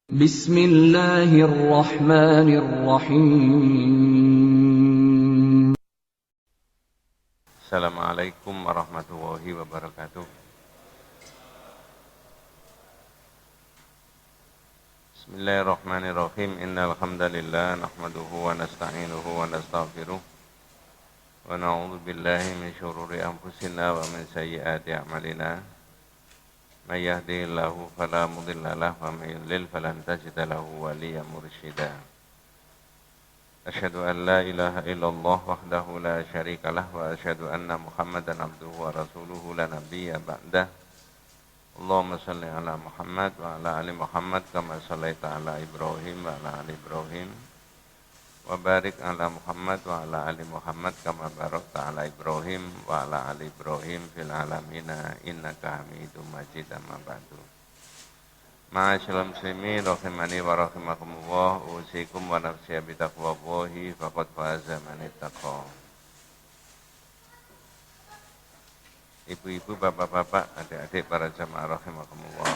Bismillahirrahmanirrahim. Assalamualaikum warahmatullahi wabarakatuh. Bismillahirrahmanirrahim. Innal hamdalillah nahmaduhu wa nasta'inuhu wa nastaghfiruh wa na'udzu billahi min syururi anfusina wa min sayyiati a'malina. May yahdihillahu fala mudilla lahu wa may yudlil falan tajida lahu waliyyan mursyida. Asyhadu an la ilaha illallah wahdahu la syarikalah wa asyhadu anna Muhammadan abduhu wa rasuluhu la nabiyya ba'dah. Allahumma salli ala Muhammad wa ala ali Muhammad kama shallaita ala Ibrahim wa ala ali Ibrahim wa barik ala Muhammad wa ala ali Muhammad kama barakta ala Ibrahim wa ala ali Ibrahim fil alamin innaka Hamidum Majid. Amma ba'du. Ma'asyiral muslimin rahimani wa rahimakumullah, usikum wa nafsiya bi taqwallahi faqad faza man ittaqa. Ibu-ibu, bapak-bapak, adik-adik para jamaah rahimakumullah.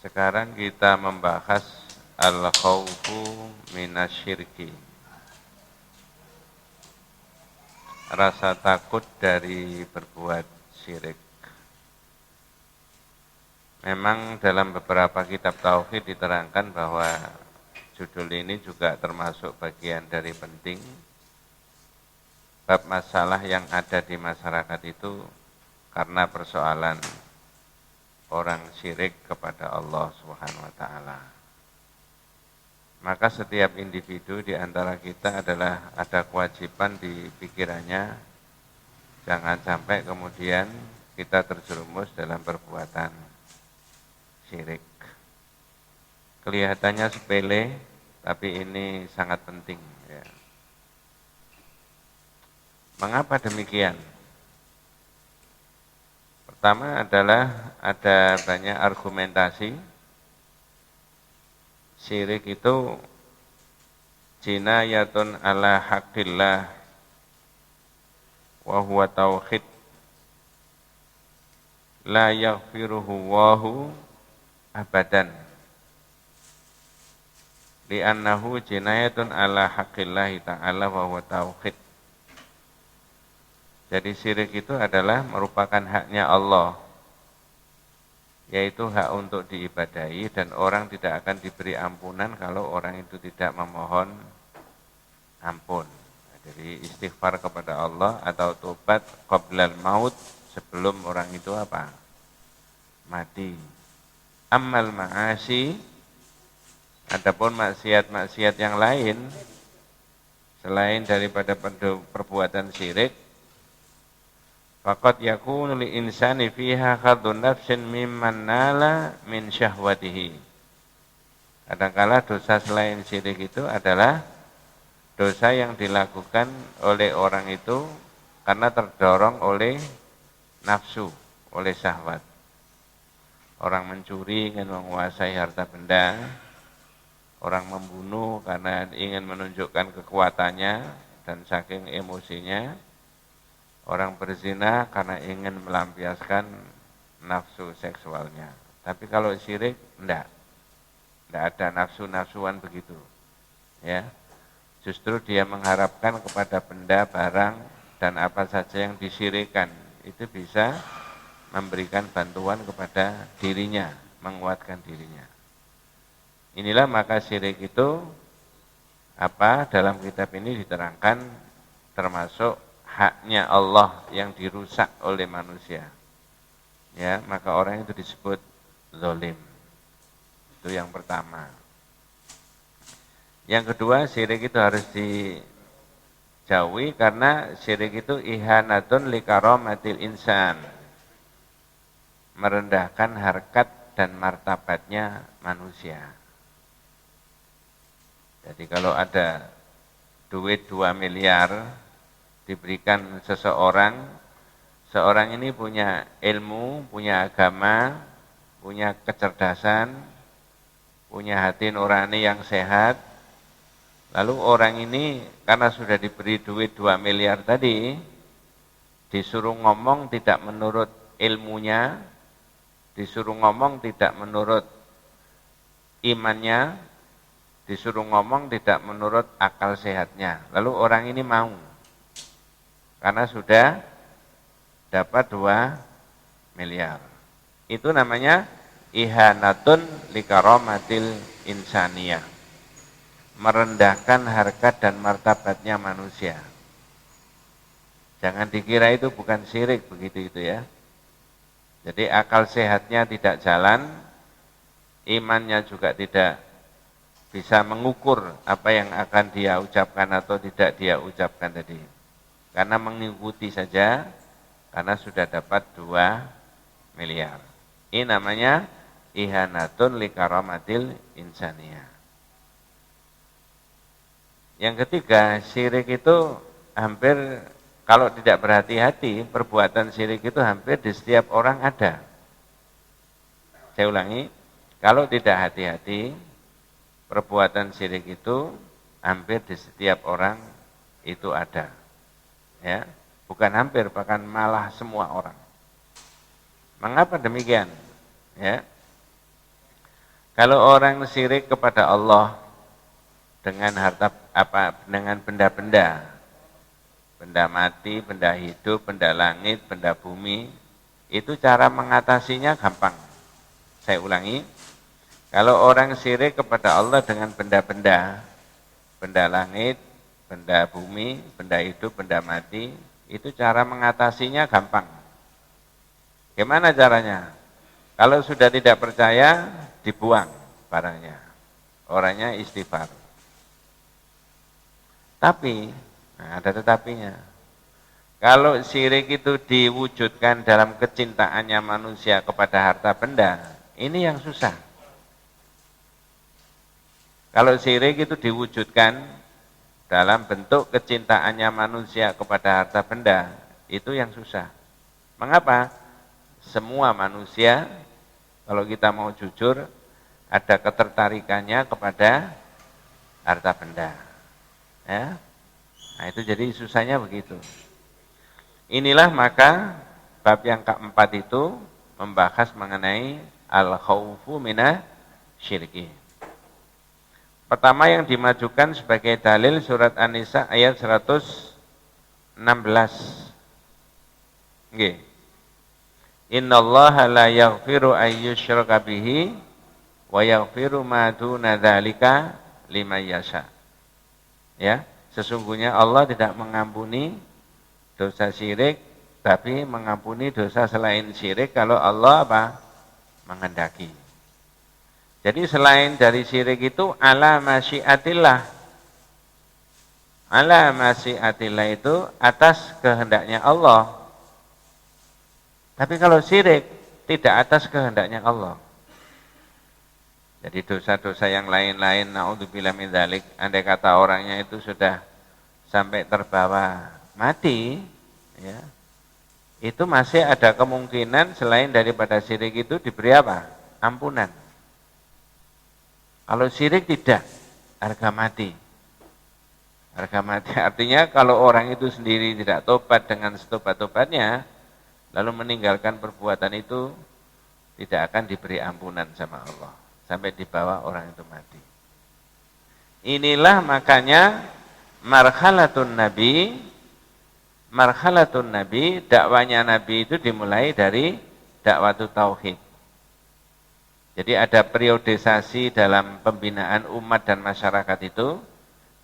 Sekarang kita membahas al-khawfu minasyirki. Rasa takut dari berbuat syirik. Memang dalam beberapa kitab tauhid diterangkan bahwa judul ini juga termasuk bagian dari penting. Bab masalah yang ada di masyarakat itu karena persoalan orang syirik kepada Allah Subhanahu wa taala. Maka setiap individu di antara kita adalah ada kewajiban di pikirannya, jangan sampai kemudian kita terjerumus dalam perbuatan syirik. Kelihatannya sepele, tapi ini sangat penting. Ya. Mengapa demikian? Pertama adalah ada banyak argumentasi. Syirik itu jinayatun ala haqqillah wa huwa tauhid la yaghfiruhu Allahu abadan li'annahu jinayatun ala haqqillahi ta'ala wa huwa tauhid. Jadi syirik itu adalah merupakan haknya Allah, yaitu hak untuk diibadahi, dan orang tidak akan diberi ampunan kalau orang itu tidak memohon ampun. Jadi istighfar kepada Allah atau tobat qoblal maut, sebelum orang itu apa? Mati. Ammal ma'asi, adapun maksiat-maksiat yang lain selain daripada perbuatan syirik, faqad yakunu li insani fiha khadun nafsin mimman nala min syahwatihi. Kadangkala dosa selain syirik itu adalah dosa yang dilakukan oleh orang itu karena terdorong oleh nafsu, oleh syahwat. Orang mencuri ingin menguasai harta benda, orang membunuh karena ingin menunjukkan kekuatannya dan saking emosinya, orang berzina karena ingin melampiaskan nafsu seksualnya. Tapi kalau syirik, enggak ada nafsu-nafsuan begitu. Ya, justru dia mengharapkan kepada benda, barang, dan apa saja yang disyirikkan itu bisa memberikan bantuan kepada dirinya, menguatkan dirinya. Inilah maka syirik itu dalam kitab ini diterangkan termasuk haknya Allah yang dirusak oleh manusia. Ya, maka orang itu disebut zalim. Itu yang pertama. Yang kedua, syirik itu harus dijauhi karena syirik itu ihanatun likaramatil insan. Merendahkan harkat dan martabatnya manusia. Jadi kalau ada duit 2 miliar diberikan seseorang ini punya ilmu, punya agama, punya kecerdasan, punya hati nurani yang sehat. Lalu orang ini karena sudah diberi duit 2 miliar tadi, disuruh ngomong tidak menurut ilmunya, disuruh ngomong tidak menurut imannya, disuruh ngomong tidak menurut akal sehatnya. Lalu orang ini mau, karena sudah dapat 2 miliar. Itu namanya ihanatun likaromatil insaniyah. Merendahkan harkat dan martabatnya manusia. Jangan dikira itu bukan syirik begitu itu ya. Jadi akal sehatnya tidak jalan, imannya juga tidak bisa mengukur apa yang akan dia ucapkan atau tidak dia ucapkan tadi. Karena mengikuti saja, karena sudah dapat 2 miliar. Ini namanya ihanatun likaramatil insaniyah. Yang ketiga, syirik itu hampir, kalau tidak berhati-hati, perbuatan syirik itu hampir di setiap orang ada. Saya ulangi, kalau tidak hati-hati, perbuatan syirik itu hampir di setiap orang itu ada. Ya, bukan hampir, bahkan malah semua orang. Mengapa demikian? Ya. Kalau orang syirik kepada Allah dengan dengan benda-benda, benda mati, benda hidup, benda langit, benda bumi, itu cara mengatasinya gampang. Saya ulangi, kalau orang syirik kepada Allah dengan benda-benda, benda langit, benda bumi, benda hidup, benda mati, itu cara mengatasinya gampang. Gimana caranya? Kalau sudah tidak percaya, dibuang barangnya. Orangnya istighfar. Tapi, ada tetapinya. Kalau syirik itu diwujudkan dalam kecintaannya manusia kepada harta benda, ini yang susah. Kalau syirik itu diwujudkan dalam bentuk kecintaannya manusia kepada harta benda, itu yang susah. Mengapa? Semua manusia, kalau kita mau jujur, ada ketertarikannya kepada harta benda. Ya. Nah itu jadi susahnya begitu. Inilah maka bab yang keempat itu membahas mengenai al-khawfu mina syirki. Pertama yang dimajukan sebagai dalil surat An-Nisa ayat 116. Nggih. Innallaha la yaghfiru ayyushraka bihi wa yaghfiru ma duna dzalika liman yasha. Ya, sesungguhnya Allah tidak mengampuni dosa syirik, tapi mengampuni dosa selain syirik kalau Allah menghendaki. Jadi selain dari syirik itu ala masyiatillah. Ala masyiatillah itu atas kehendaknya Allah. Tapi kalau syirik tidak atas kehendaknya Allah. Jadi dosa-dosa yang lain-lain, naudzubillah min dzalik, andai kata orangnya itu sudah sampai terbawa mati, ya, itu masih ada kemungkinan selain daripada syirik itu diberi apa? Ampunan. Kalau syirik tidak, harga mati. Harga mati artinya kalau orang itu sendiri tidak tobat dengan setobat-tobatnya, lalu meninggalkan perbuatan itu, tidak akan diberi ampunan sama Allah. Sampai dibawa orang itu mati. Inilah makanya marhalatun Nabi, dakwanya Nabi itu dimulai dari dakwatu tauhid. Jadi ada periodisasi dalam pembinaan umat dan masyarakat itu,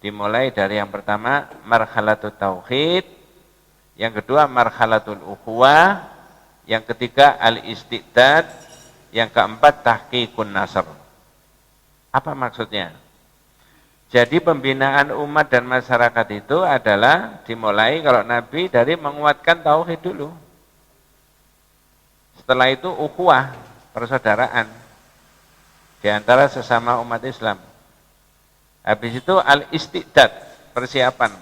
dimulai dari yang pertama marhalatut tauhid, yang kedua marhalatul ukhuwah, yang ketiga al-istiqdad, yang keempat tahqiqun nasr. Apa maksudnya? Jadi pembinaan umat dan masyarakat itu adalah dimulai kalau Nabi dari menguatkan tauhid dulu. Setelah itu ukhuwah, persaudaraan di antara sesama umat Islam. Habis itu al-istiqdad, persiapan.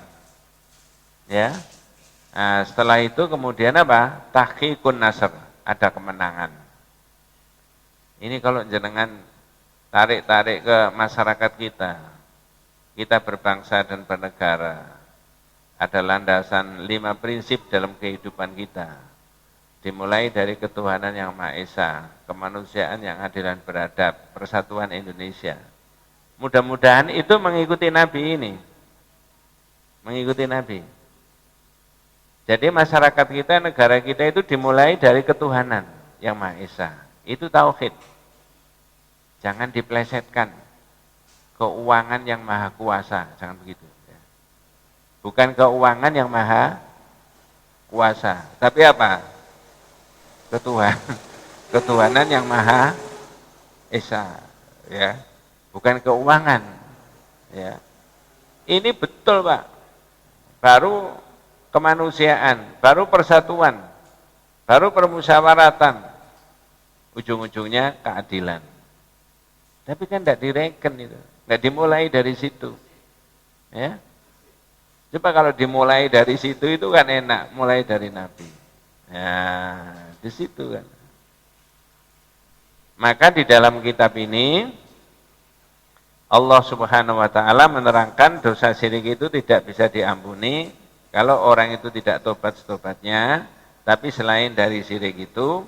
Ya. Nah, setelah itu kemudian apa? Tahqiqun nasr, ada kemenangan. Ini kalau jenengan tarik-tarik ke masyarakat kita berbangsa dan bernegara, ada landasan 5 prinsip dalam kehidupan kita. Dimulai dari ketuhanan yang Maha Esa, kemanusiaan yang adil dan beradab, persatuan Indonesia. Mudah-mudahan itu mengikuti Nabi ini. Mengikuti Nabi. Jadi masyarakat kita, negara kita itu dimulai dari ketuhanan yang Maha Esa. Itu tauhid. Jangan diplesetkan. Keuangan yang maha kuasa, jangan begitu. Bukan keuangan yang maha kuasa, tapi apa? Ketuhanan yang maha esa, ya. Bukan keuangan, ya. Ini betul, Pak. Baru kemanusiaan, baru persatuan, baru permusyawaratan. Ujung-ujungnya keadilan. Tapi kan tidak direken itu. Nggak dimulai dari situ. Ya. Coba kalau dimulai dari situ itu kan enak, mulai dari Nabi. Ya, di situ kan. Maka di dalam kitab ini Allah Subhanahu wa taala menerangkan dosa syirik itu tidak bisa diampuni kalau orang itu tidak tobat-tobatnya, tapi selain dari syirik itu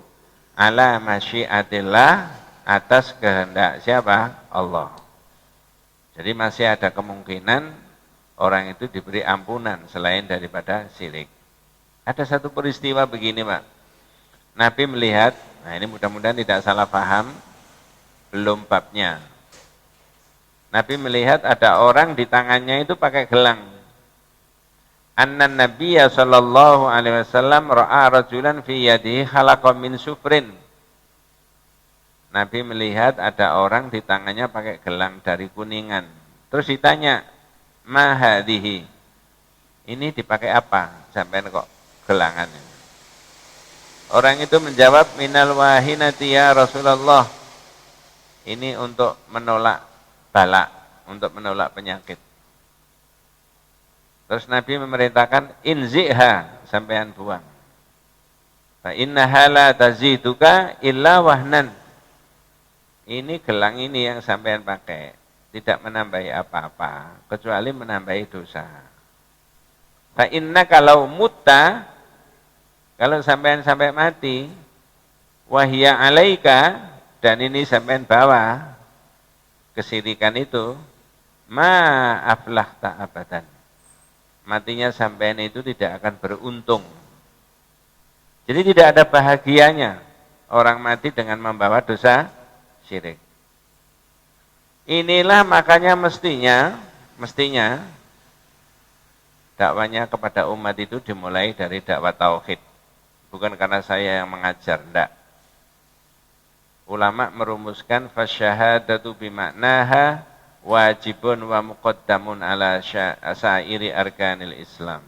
ala masyiatillah, atas kehendak siapa? Allah. Jadi masih ada kemungkinan orang itu diberi ampunan selain daripada syirik. Ada satu peristiwa begini, Pak. Nabi melihat, nah ini mudah-mudahan tidak salah paham, belum babnya. Nabi melihat ada orang di tangannya itu pakai gelang. Anna Nabiyya sallallahu alaihi wasallam ra'a rajulan fi yadihi khalaqa min sufrin. Nabi melihat ada orang di tangannya pakai gelang dari kuningan. Terus ditanya, "Ma hadhihi?" Ini dipakai apa? Sampai kok gelangannya. Orang itu menjawab, "Minal wahinati ya Rasulullah." Ini untuk menolak bala, untuk menolak penyakit. Terus Nabi memerintahkan, "Inziha," sampean buang. Fa innaha la taziduka illa wahnan. Ini gelang ini yang sampean pakai tidak menambahi apa-apa kecuali menambahi dosa. Fa inna kalau mutta, kalau sampean sampai mati, wahya alaika, dan ini sampean bawa kesirikan itu, ma aflah ta'abadan. Matinya sampean itu tidak akan beruntung. Jadi tidak ada bahagianya orang mati dengan membawa dosa syirik. Inilah makanya mestinya dakwanya kepada umat itu dimulai dari dakwah tauhid. Bukan karena saya yang mengajar, enggak. Ulama merumuskan fasyahadatu bimaknaha wajibun wa muqaddamun ala syairi arkanil Islam.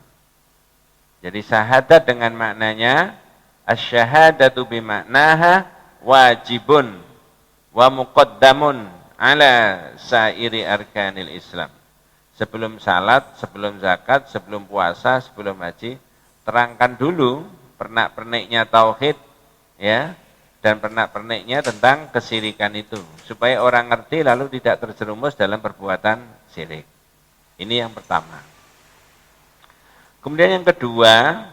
Jadi syahadat dengan maknanya asyhadatu bimaknaha wajibun wa muqaddamun ala syairi arkanil Islam. Sebelum salat, sebelum zakat, sebelum puasa, sebelum haji, terangkan dulu pernak-perniknya tauhid, ya, dan pernak-perniknya tentang kesyirikan itu, supaya orang ngerti lalu tidak terjerumus dalam perbuatan syirik. Ini yang pertama. Kemudian yang kedua,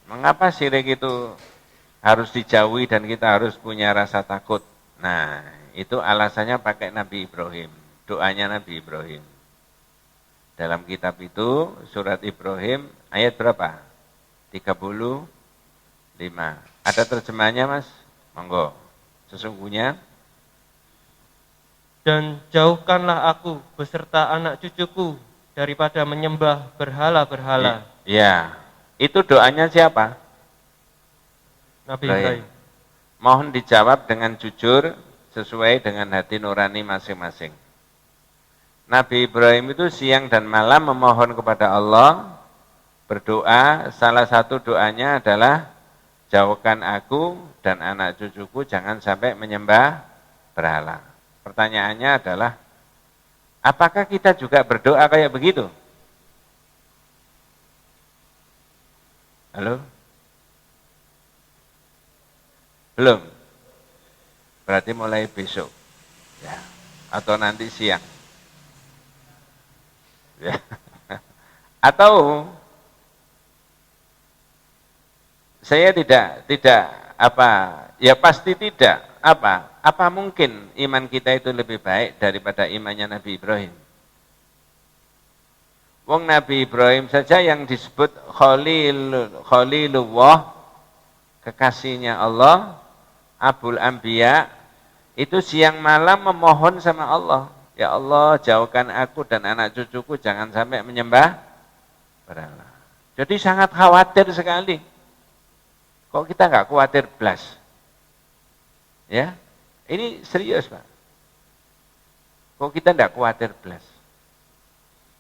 mengapa syirik itu harus dijauhi dan kita harus punya rasa takut? Nah, itu alasannya pakai Nabi Ibrahim, doanya Nabi Ibrahim. Dalam kitab itu, surat Ibrahim, ayat berapa? 35. Ada terjemahnya, Mas? Monggo. Sesungguhnya, dan jauhkanlah aku beserta anak cucuku daripada menyembah berhala-berhala. Iya. Itu doanya siapa? Nabi Ibrahim. Mohon dijawab dengan jujur sesuai dengan hati nurani masing-masing. Nabi Ibrahim itu siang dan malam memohon kepada Allah, berdoa, salah satu doanya adalah jauhkan aku dan anak cucuku jangan sampai menyembah berhala. Pertanyaannya adalah, apakah kita juga berdoa kayak begitu? Halo? Belum? Berarti mulai besok. Ya. Atau nanti siang. Ya. Atau Saya tidak apa, ya pasti tidak. Apa mungkin iman kita itu lebih baik daripada imannya Nabi Ibrahim? Wong Nabi Ibrahim saja yang disebut Khalilullah, kekasihnya Allah, Abul Anbiya, itu siang malam memohon sama Allah, ya Allah jauhkan aku dan anak cucuku jangan sampai menyembah berhala. Jadi sangat khawatir sekali. Kok kita nggak khawatir belas? Ya, ini serius Pak. Kok kita nggak khawatir belas?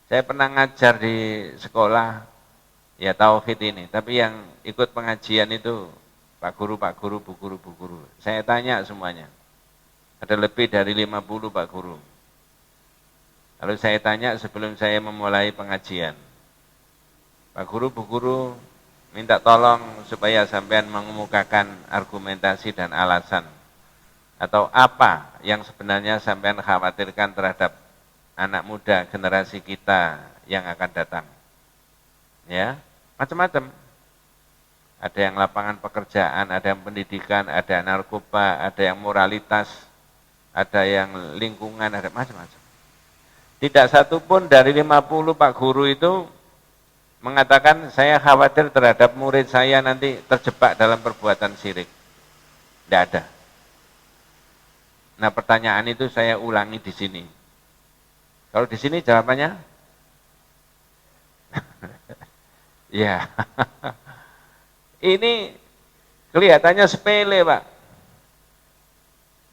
Saya pernah ngajar di sekolah, ya tauhid ini, tapi yang ikut pengajian itu Pak Guru, Bu Guru. Saya tanya semuanya. Ada lebih dari 50 Pak Guru. Lalu saya tanya sebelum saya memulai pengajian. Pak Guru, Bu Guru, minta tolong supaya sampean mengemukakan argumentasi dan alasan. Atau apa yang sebenarnya sampean khawatirkan terhadap anak muda generasi kita yang akan datang. Ya, macam-macam. Ada yang lapangan pekerjaan, ada yang pendidikan, ada yang narkoba, ada yang moralitas, ada yang lingkungan, ada macam-macam. Tidak satu pun dari 50 Pak Guru itu mengatakan saya khawatir terhadap murid saya nanti terjebak dalam perbuatan syirik. Tidak ada. Nah pertanyaan itu saya ulangi di sini. Kalau di sini jawabannya? Ya. Ini kelihatannya sepele, Pak.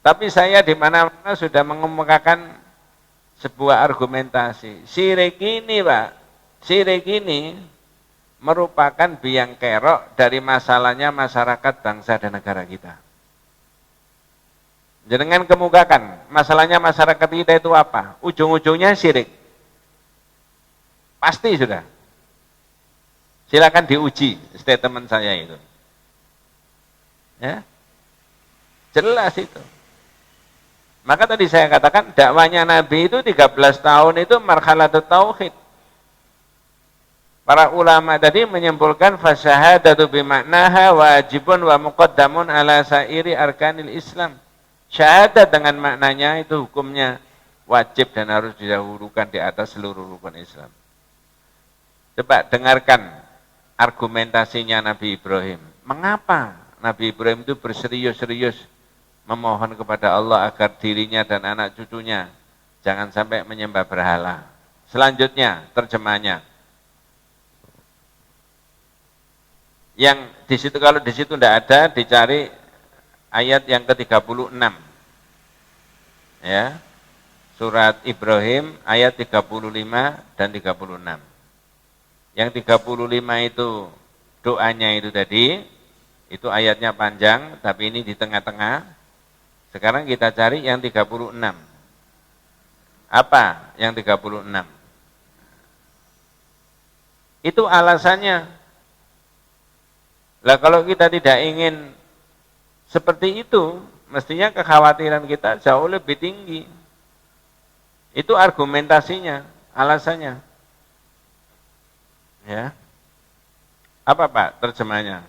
Tapi saya di mana-mana sudah mengemukakan sebuah argumentasi. Syirik ini, Pak, syirik ini merupakan biang kerok dari masalahnya masyarakat bangsa dan negara kita. Jangan kemukakan, masalahnya masyarakat kita itu apa? Ujung-ujungnya syirik. Pasti sudah. Silakan diuji statement saya itu. Ya. Jelas itu. Maka tadi saya katakan dakwanya Nabi itu 13 tahun itu marhalatut tauhid. Para ulama tadi menyimpulkan fasyahadatu bimaknaha wajibun wa muqaddamun ala sairi arkanil Islam. Syahadat dengan maknanya itu hukumnya wajib dan harus didahulukan di atas seluruh rukun Islam. Coba dengarkan argumentasinya Nabi Ibrahim. Mengapa Nabi Ibrahim itu berserius-serius memohon kepada Allah agar dirinya dan anak cucunya jangan sampai menyembah berhala. Selanjutnya terjemahnya. Yang di situ kalau di situ tidak ada dicari ayat yang ke-36. Ya. Surat Ibrahim ayat 35 dan 36. Yang 35 itu doanya itu tadi, itu ayatnya panjang, tapi ini di tengah-tengah. Sekarang kita cari yang 36. Apa yang 36? Itu alasannya. Lah kalau kita tidak ingin seperti itu, mestinya kekhawatiran kita jauh lebih tinggi. Itu argumentasinya, alasannya. Ya. Apa Pak terjemahnya?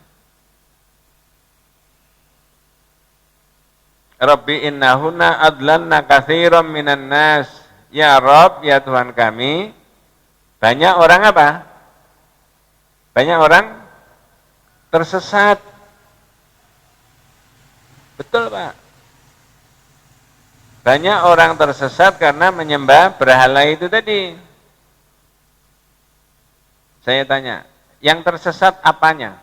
Rabbi innahunna adlanna katsiran minan nas. Ya Rabb, ya Tuhan kami, banyak orang apa? Banyak orang tersesat. Betul Pak. Banyak orang tersesat karena menyembah berhala itu tadi. Saya tanya, yang tersesat apanya?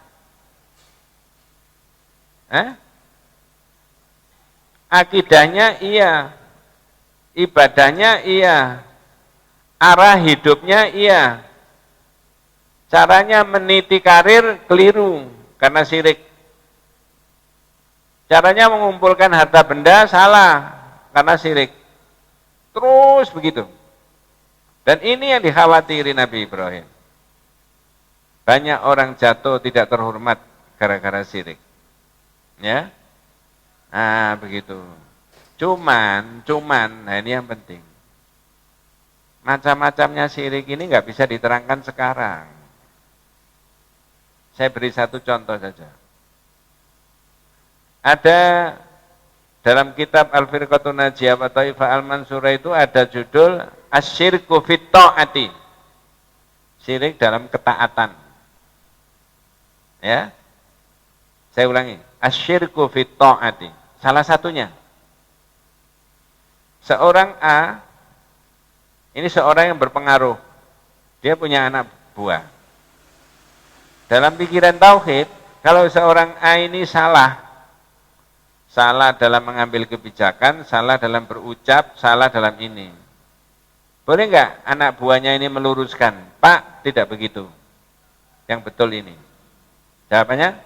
Akidahnya iya, ibadahnya iya, arah hidupnya iya, caranya meniti karir keliru karena syirik. Caranya mengumpulkan harta benda salah karena syirik. Terus begitu. Dan ini yang dikhawatiri Nabi Ibrahim. Banyak orang jatuh tidak terhormat gara-gara syirik. Ya. Nah, begitu. Cuman, nah ini yang penting. Macam-macamnya syirik ini nggak bisa diterangkan sekarang. Saya beri satu contoh saja. Ada dalam kitab Al-Firqatun Najiyah wa Taifah Al-Mansurah itu ada judul Asyirku fit ta'ati. Syirik dalam ketaatan. Ya. Saya ulangi, asyirku fit ta'ati. Salah satunya. Seorang A, ini seorang yang berpengaruh. Dia punya anak buah. Dalam pikiran tauhid, kalau seorang A ini salah dalam mengambil kebijakan, salah dalam berucap, salah dalam ini. Boleh enggak anak buahnya ini meluruskan? Pak, tidak begitu. Yang betul ini. Jawabannya?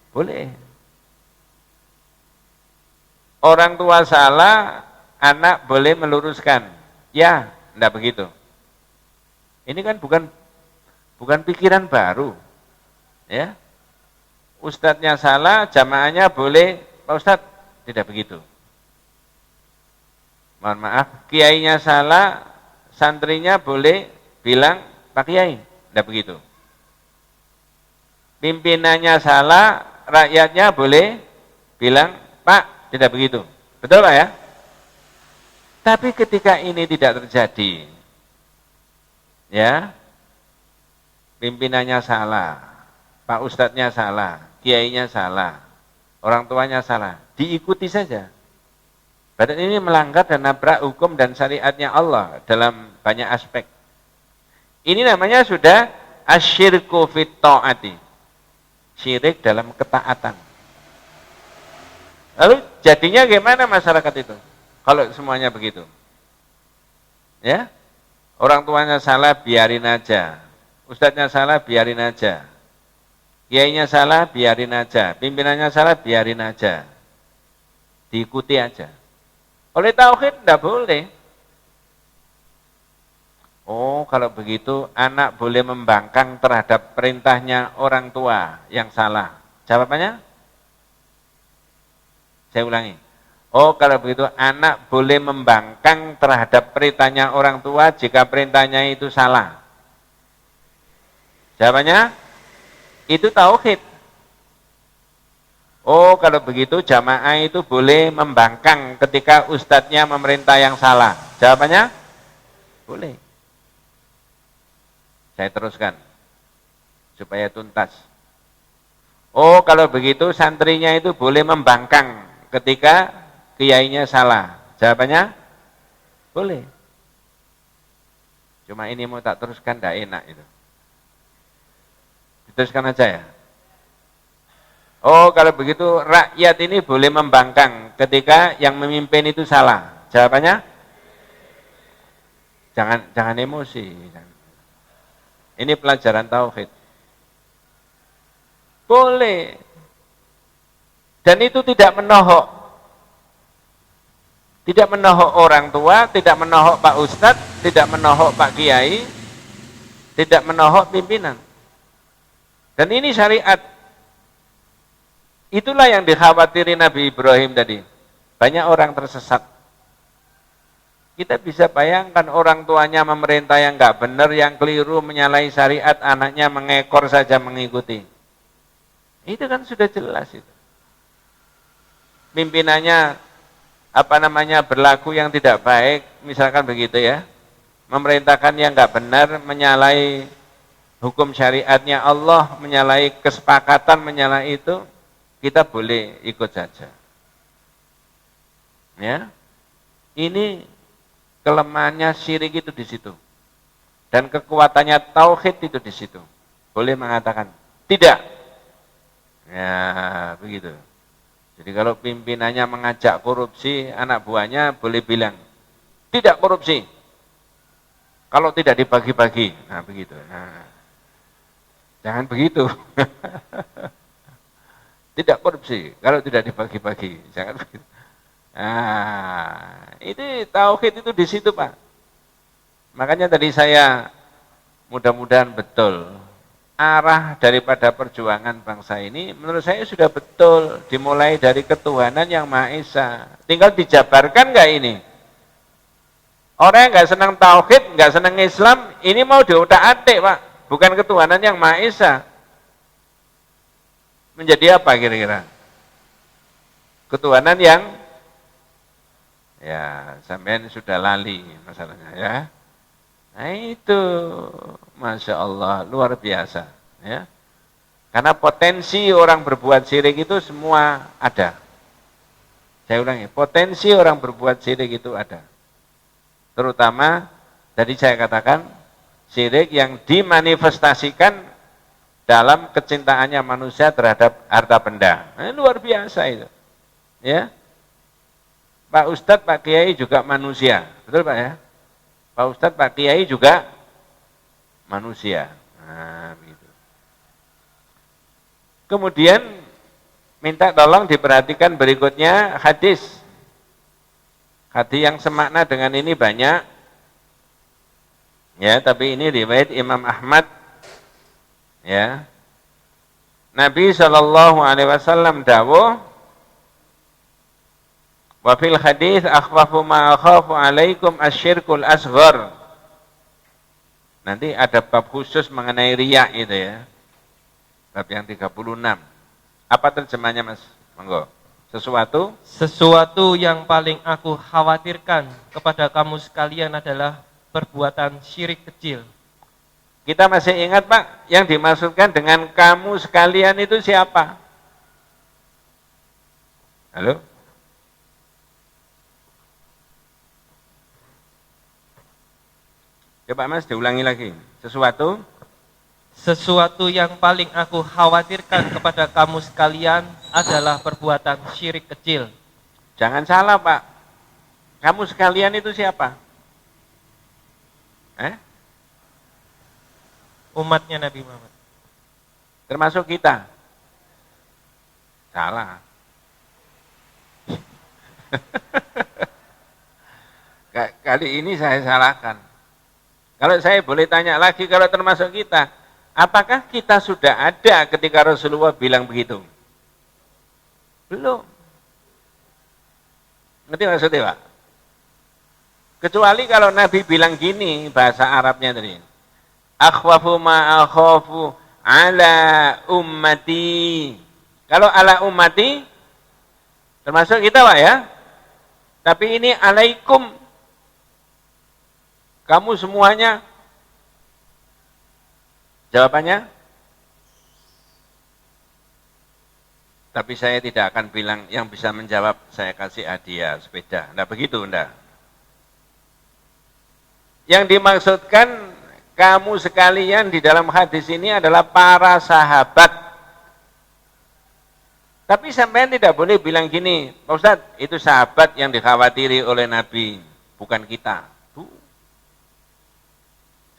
Boleh. Orang tua salah, anak boleh meluruskan. Ya, enggak begitu. Ini kan bukan pikiran baru. Ya. Ustadznya salah, jamaahnya boleh, Pak Ustadz, tidak begitu. Mohon maaf, kiainya salah, santrinya boleh bilang, Pak Kiai, tidak begitu. Pimpinannya salah, rakyatnya boleh bilang, Pak, tidak begitu. Betul Pak ya? Tapi ketika ini tidak terjadi, ya, pimpinannya salah, Pak Ustadznya salah, kiainya salah, orang tuanya salah, diikuti saja. Badan ini melanggar dan nabrak hukum dan syariatnya Allah dalam banyak aspek. Ini namanya sudah asyirku fit ta'ati. Syirik dalam ketaatan. Lalu jadinya gimana masyarakat itu? Kalau semuanya begitu. Ya? Orang tuanya salah, biarin aja. Ustadznya salah, biarin aja. Kiainya salah, biarin aja. Pimpinannya salah, biarin aja. Diikuti aja. Oleh tauhid tidak boleh. Oh, kalau begitu anak boleh membangkang terhadap perintahnya orang tua yang salah. Jawabannya? Saya ulangi. Oh, kalau begitu anak boleh membangkang terhadap perintahnya orang tua jika perintahnya itu salah. Jawabannya? Itu tauhid. Oh, kalau begitu jamaah itu boleh membangkang ketika ustadznya memerintah yang salah. Jawabannya? Boleh. Saya teruskan supaya tuntas. Oh, kalau begitu santrinya itu boleh membangkang ketika kiainya salah. Jawabannya? Boleh. Cuma ini mau tak teruskan, tidak enak itu. Diteruskan aja ya. Oh, kalau begitu rakyat ini boleh membangkang ketika yang memimpin itu salah. Jawabannya? Jangan emosi. Ini pelajaran tauhid. Boleh. Dan itu tidak menohok. Tidak menohok orang tua, tidak menohok Pak Ustadz, tidak menohok Pak Kiai, tidak menohok pimpinan. Dan ini syariat. Itulah yang dikhawatiri Nabi Ibrahim tadi. Banyak orang tersesat. Kita bisa bayangkan orang tuanya memerintah yang enggak benar, yang keliru, menyalahi syariat, anaknya mengekor saja mengikuti. Itu kan sudah jelas itu. Pimpinannya berlaku yang tidak baik, misalkan begitu ya. Memerintahkan yang enggak benar, menyalahi hukum syariatnya Allah, menyalahi kesepakatan, menyalahi itu. Kita boleh ikut saja. Ya. Ini kelemahannya syirik itu di situ. Dan kekuatannya tauhid itu di situ. Boleh mengatakan tidak. Ya, begitu. Jadi kalau pimpinannya mengajak korupsi, anak buahnya boleh bilang tidak korupsi. Kalau tidak dibagi-bagi. Nah, begitu. Nah, jangan begitu. Tidak korupsi, kalau tidak dibagi-bagi, jangan begitu. Nah, ini tauhid itu di situ Pak. Makanya tadi saya mudah-mudahan betul arah daripada perjuangan bangsa ini menurut saya sudah betul, dimulai dari ketuhanan yang Maha Esa. Tinggal dijabarkan nggak ini? Orang yang nggak senang tauhid, nggak senang Islam, ini mau diutak-atik Pak, bukan ketuhanan yang Maha Esa. Menjadi apa kira-kira? ketuhanan yang ya sampean sudah lali masalahnya ya. Nah itu Masya Allah luar biasa ya. Karena potensi orang berbuat syirik itu semua ada. Saya ulangi, potensi orang berbuat syirik itu ada. Terutama tadi saya katakan syirik yang dimanifestasikan dalam kecintaannya manusia terhadap harta benda. Nah, luar biasa itu. Ya. Pak Ustadz, Pak Kiai juga manusia. Betul Pak ya? Pak Ustadz, Pak Kiai juga manusia. Nah, begitu. Kemudian minta tolong diperhatikan berikutnya hadis. Hadis yang semakna dengan ini banyak. Ya, tapi ini riwayat Imam Ahmad. Ya. Nabi SAW dawuh, wa fil hadis akhwafu ma akhafu alaikum asyirkul asghar. Nanti ada bab khusus mengenai riya itu ya. Bab yang 36. Apa terjemahnya Mas? Monggo. Sesuatu yang paling aku khawatirkan kepada kamu sekalian adalah perbuatan syirik kecil. Kita masih ingat Pak, yang dimaksudkan dengan kamu sekalian itu siapa? Halo? Coba Mas diulangi lagi. Sesuatu yang paling aku khawatirkan kepada kamu sekalian adalah perbuatan syirik kecil. Jangan salah Pak. Kamu sekalian itu siapa? Umatnya Nabi Muhammad. Termasuk kita. Salah. Kali ini saya salahkan. Kalau saya boleh tanya lagi, kalau termasuk kita, apakah kita sudah ada ketika Rasulullah bilang begitu? Belum. Ngerti maksudnya Pak? Kecuali kalau Nabi bilang gini, bahasa Arabnya tadi. Akhwafu ma akhafu ala ummati. Kalau ala ummati, termasuk kita Pak ya. Tapi ini alaikum. Kamu semuanya. Jawabannya? Tapi saya tidak akan bilang yang bisa menjawab saya kasih hadiah sepeda. Enggak begitu, enggak. Yang dimaksudkan kamu sekalian di dalam hadis ini adalah para sahabat. Tapi sampean tidak boleh bilang gini, Pak Ustadz, itu sahabat yang dikhawatiri oleh Nabi, bukan kita.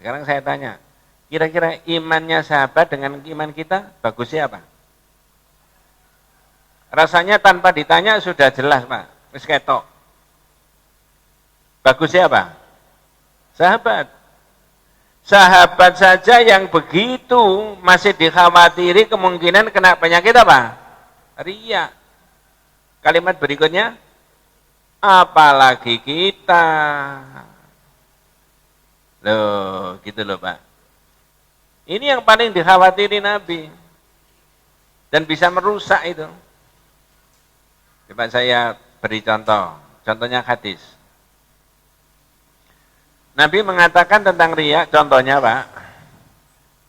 Sekarang saya tanya, kira-kira imannya sahabat dengan iman kita, bagusnya apa? Rasanya tanpa ditanya sudah jelas Pak, wis ketok. Bagusnya apa? Sahabat. Sahabat saja yang begitu masih dikhawatiri kemungkinan kena penyakit apa? Riya. Kalimat berikutnya, apalagi kita. Loh, gitu loh Pak. Ini yang paling dikhawatiri Nabi. Dan bisa merusak itu. Coba saya beri contoh. Contohnya hadis. Nabi mengatakan tentang riya, contohnya Pak.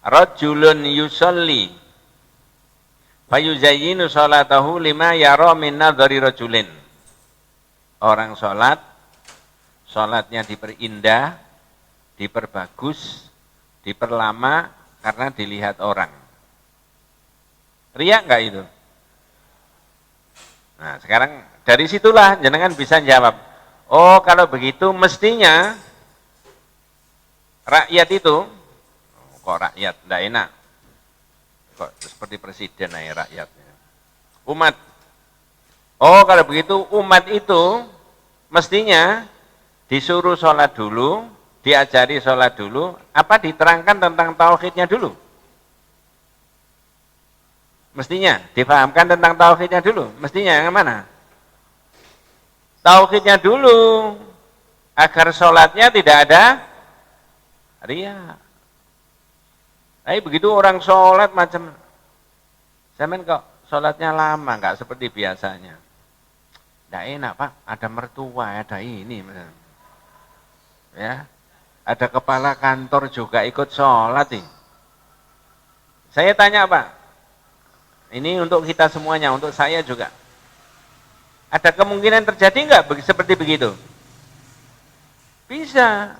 Rajulun yusolli fayuzayyinu sholatahu lima yara min nadhari rajulin. Orang sholat, sholatnya diperindah, diperbagus, diperlama karena dilihat orang. Riya enggak itu? Nah, sekarang dari situlah jenengan bisa jawab. Oh, kalau begitu mestinya rakyat itu, kok rakyat, enggak enak. Kok seperti presiden aja rakyatnya. Umat. Oh, kalau begitu umat itu mestinya disuruh sholat dulu, diajari sholat dulu, apa diterangkan tentang tauhidnya dulu? Mestinya difahamkan tentang tauhidnya dulu. Mestinya yang mana? Tauhidnya dulu, agar sholatnya tidak ada riya. Tapi begitu orang sholat macam, zaman kok sholatnya lama, nggak seperti biasanya. Tidak enak Pak, ada mertua, ada ini. Ya, ada kepala kantor juga ikut sholat nih. Saya tanya Pak, ini untuk kita semuanya, untuk saya juga. Ada kemungkinan terjadi enggak seperti begitu? Bisa.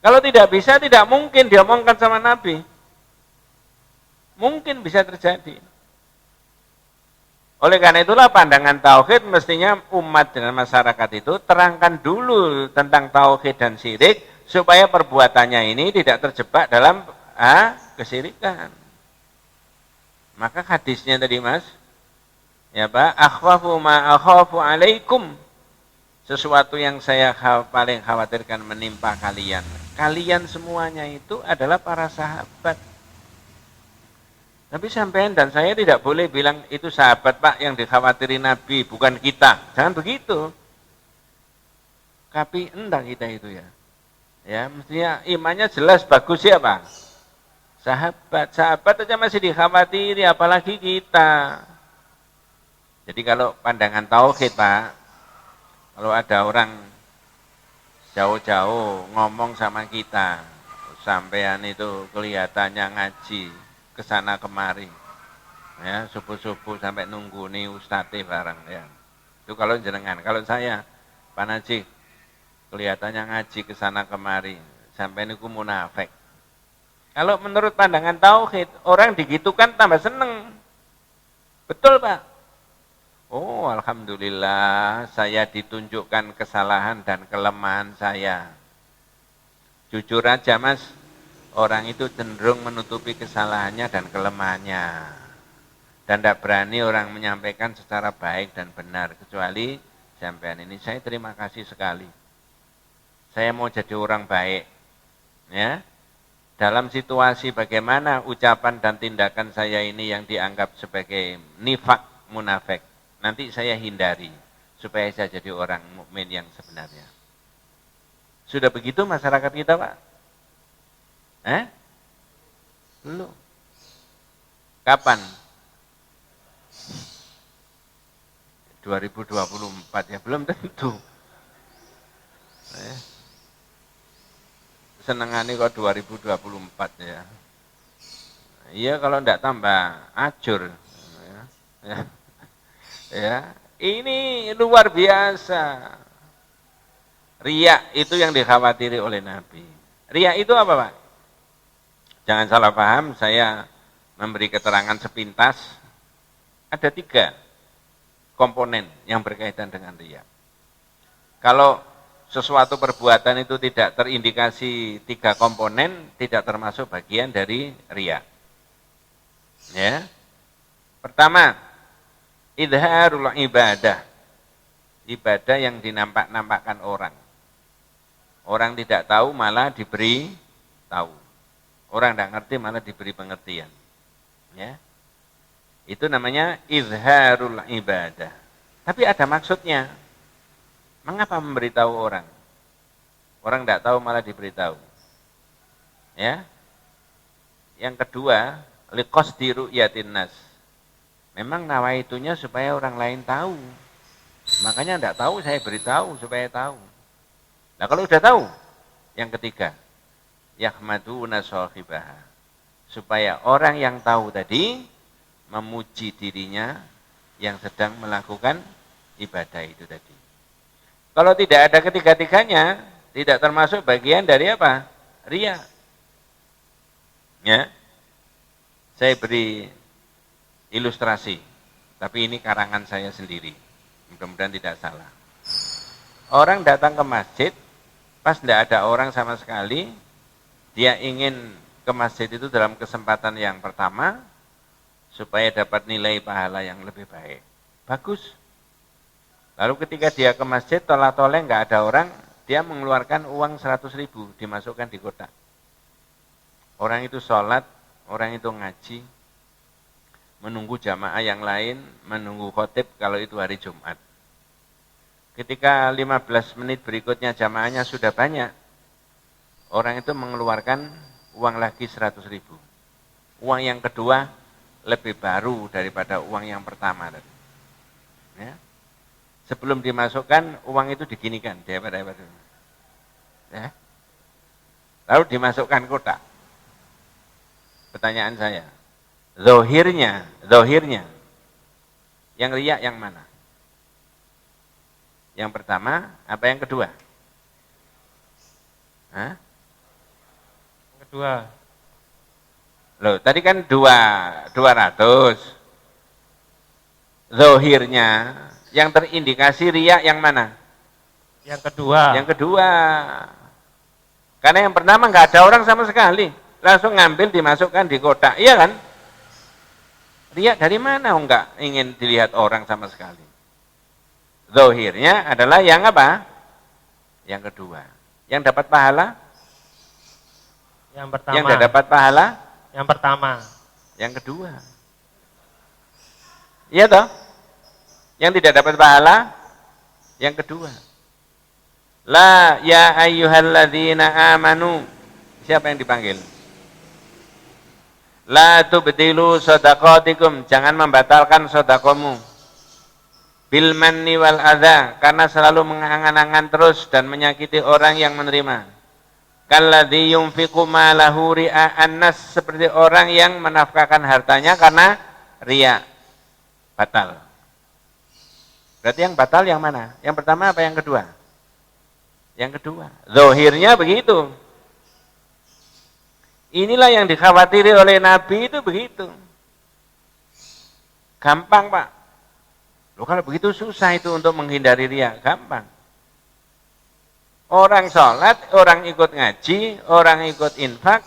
Kalau tidak bisa, tidak mungkin diomongkan sama Nabi. Mungkin bisa terjadi. Oleh karena itulah pandangan tauhid mestinya umat dan masyarakat itu terangkan dulu tentang tauhid dan syirik supaya perbuatannya ini tidak terjebak dalam kesyirikan. Maka hadisnya tadi Mas, ya Pak, akhwafu ma akhafu alaikum. Sesuatu yang saya paling khawatirkan menimpa kalian. Kalian semuanya itu adalah para sahabat. Tapi sampean dan saya tidak boleh bilang itu sahabat Pak yang dikhawatiri Nabi, bukan kita. Jangan begitu. Tapi entah kita itu ya. Ya, mestinya imannya jelas bagus ya Pak. Sahabat aja masih dikhawatiri, apalagi kita. Jadi kalau pandangan tauhid Pak, kalau ada orang jauh-jauh ngomong sama kita, sampean itu kelihatannya ngaji kesana kemari, ya subuh-subuh sampai nunggu nih ustadz bareng ya. Itu kalau jenengan, kalau saya Pak Najih kelihatannya ngaji kesana kemari, sampai niku munafik. Kalau menurut pandangan tauhid, orang digitukan tambah seneng, betul Pak? Oh alhamdulillah saya ditunjukkan kesalahan dan kelemahan saya. Jujur aja Mas, orang itu cenderung menutupi kesalahannya dan kelemahannya. Dan tidak berani orang menyampaikan secara baik dan benar. Kecuali sampean ini, saya terima kasih sekali. Saya mau jadi orang baik. Ya, dalam situasi bagaimana ucapan dan tindakan saya ini yang dianggap sebagai nifak munafik. Nanti saya hindari. Supaya saya jadi orang mukmin yang sebenarnya. Sudah begitu masyarakat kita Pak? Belum. Kapan? 2024 ya, belum tentu. Senengane kok 2024 ya. Iya kalau enggak tambah acur. Ya, ini luar biasa. Riya itu yang dikhawatiri oleh Nabi. Riya itu apa Pak? Jangan salah paham, saya memberi keterangan sepintas. Ada 3 komponen yang berkaitan dengan riya. Kalau sesuatu perbuatan itu tidak terindikasi 3 komponen, tidak termasuk bagian dari riya. Ya. Pertama, idharul ibadah. Ibadah yang dinampak-nampakkan orang. Orang tidak tahu malah diberi tahu. Orang tidak ngerti malah diberi pengertian. Ya. Itu namanya izharul ibadah. Tapi ada maksudnya. Mengapa memberitahu orang? Orang tidak tahu malah diberitahu. Ya. Yang kedua, liqasdi ru'yatin nas. Memang nawaitunya supaya orang lain tahu. Makanya tidak tahu saya beritahu supaya tahu. Nah kalau sudah tahu, yang ketiga, yahmaduna sahibaha. Supaya orang yang tahu tadi memuji dirinya yang sedang melakukan ibadah itu tadi. Kalau tidak ada ketiga-tiganya, tidak termasuk bagian dari apa? Riya. Ya. Saya beri ilustrasi, tapi ini karangan saya sendiri. Mudah-mudahan tidak salah. Orang datang ke masjid, pas tidak ada orang sama sekali, dia ingin ke masjid itu dalam kesempatan yang pertama, supaya dapat nilai pahala yang lebih baik. Bagus. Lalu ketika dia ke masjid, tolak-toleh nggak ada orang, dia mengeluarkan uang 100.000, dimasukkan di kotak. Orang itu sholat, orang itu ngaji, menunggu jamaah yang lain, menunggu khotib kalau itu hari Jumat. Ketika 15 menit berikutnya jamaahnya sudah banyak, orang itu mengeluarkan uang lagi 100.000. Uang yang kedua lebih baru daripada uang yang pertama. Ya. Sebelum dimasukkan, uang itu diginikan, dihebat-hebat dulu. Ya. Lalu dimasukkan kotak. Pertanyaan saya, zohirnya, yang riak yang mana? Yang pertama, apa yang kedua? Hah? Yang kedua. Loh, tadi kan 200. Zohirnya, yang terindikasi riak yang mana? Yang kedua. Yang kedua. Karena yang pertama nggak ada orang sama sekali. Langsung ngambil, dimasukkan di kotak. Iya kan? Riak dari mana? Enggak ingin dilihat orang sama sekali. Zohirnya adalah yang apa? Yang kedua. Yang dapat pahala? Yang pertama. Yang tidak dapat pahala? Yang pertama. Yang kedua. Iya toh? Yang tidak dapat pahala? Yang kedua. La ya ayyuhalladzina amanu. Siapa yang dipanggil? La tubtilu shadaqatikum. Jangan membatalkan sedekahmu. Bil manni wal adza, karena selalu mengangan-angan terus dan menyakiti orang yang menerima. Kalladzi yunfiqu malahu ria'an nas, seperti orang yang menafkahkan hartanya karena riya. Batal. Berarti yang batal yang mana? Yang pertama apa yang kedua? Yang kedua. Zahirnya begitu. Inilah yang dikhawatiri oleh Nabi, itu begitu. Gampang, Pak. Loh, kalau begitu susah itu untuk menghindari riya. Gampang. Orang sholat, orang ikut ngaji, orang ikut infak,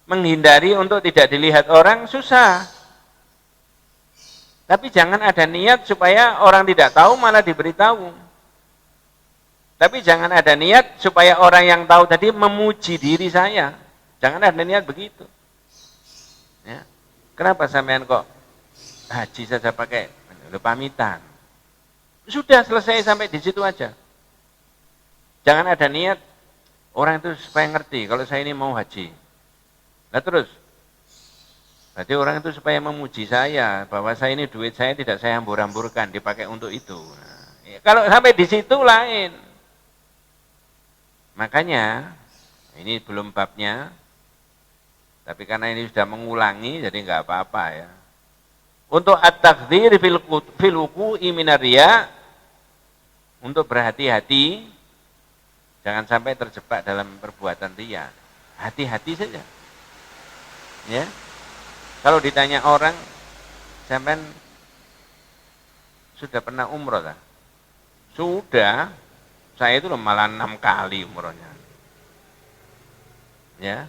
menghindari untuk tidak dilihat orang susah. Tapi jangan ada niat supaya orang tidak tahu malah diberitahu. Tapi jangan ada niat supaya orang yang tahu tadi memuji diri saya. Jangan ada niat begitu. Ya. Kenapa sampean kok haji saja pakai pamitan? Sudah selesai sampai di situ aja. Jangan ada niat orang itu supaya ngerti kalau saya ini mau haji. Nah terus, berarti orang itu supaya memuji saya bahwa saya ini duit saya tidak saya hambur-hamburkan, dipakai untuk itu. Nah, ya, kalau sampai di situ lain. Makanya ini belum babnya, tapi karena ini sudah mengulangi jadi nggak apa-apa ya. Untuk at-takdzir fil wuqu'i minar riya, untuk berhati-hati jangan sampai terjebak dalam perbuatan riya. Hati-hati saja. Ya. Kalau ditanya orang, sampean sudah pernah umroh tak? Sudah. Saya itu malah 6 kali umrohnya. Ya.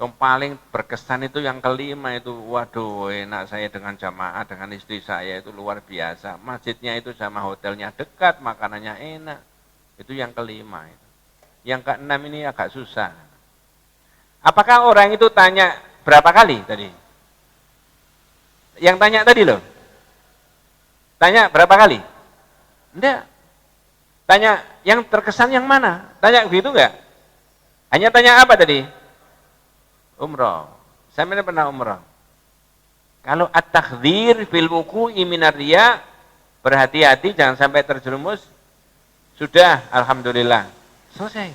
Yang paling berkesan itu yang kelima itu, waduh enak saya dengan jamaah, dengan istri saya itu luar biasa. Masjidnya itu sama hotelnya dekat, makanannya enak. Itu yang kelima. Yang keenam ini agak susah. Apakah orang itu tanya berapa kali tadi? Yang tanya tadi loh. Tanya berapa kali? Enggak. Tanya yang terkesan yang mana? Tanya begitu enggak? Hanya tanya apa tadi? Umroh. Saya pernah umroh. Kalau at-takdzir fil wuqu'i minar riya, berhati-hati jangan sampai terjerumus. Sudah, alhamdulillah. Selesai.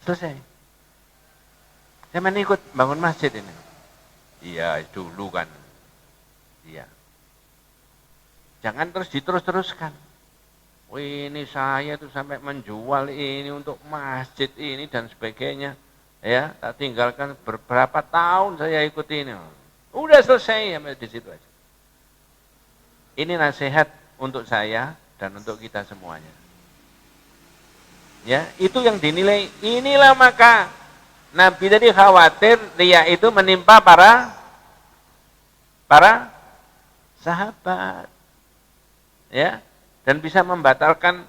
Selesai. Saya ikut bangun masjid ini. Iya, dulu kan. Iya. Jangan diterus-teruskan. Wih, ini saya tuh sampai menjual ini untuk masjid ini dan sebagainya. Ya, tak tinggalkan beberapa tahun saya ikut ini. Udah selesai sampai di situ aja. Ini nasihat untuk saya dan untuk kita semuanya. Ya, itu yang dinilai. Inilah maka Nabi tadi khawatir riya itu menimpa para sahabat. Ya, dan bisa membatalkan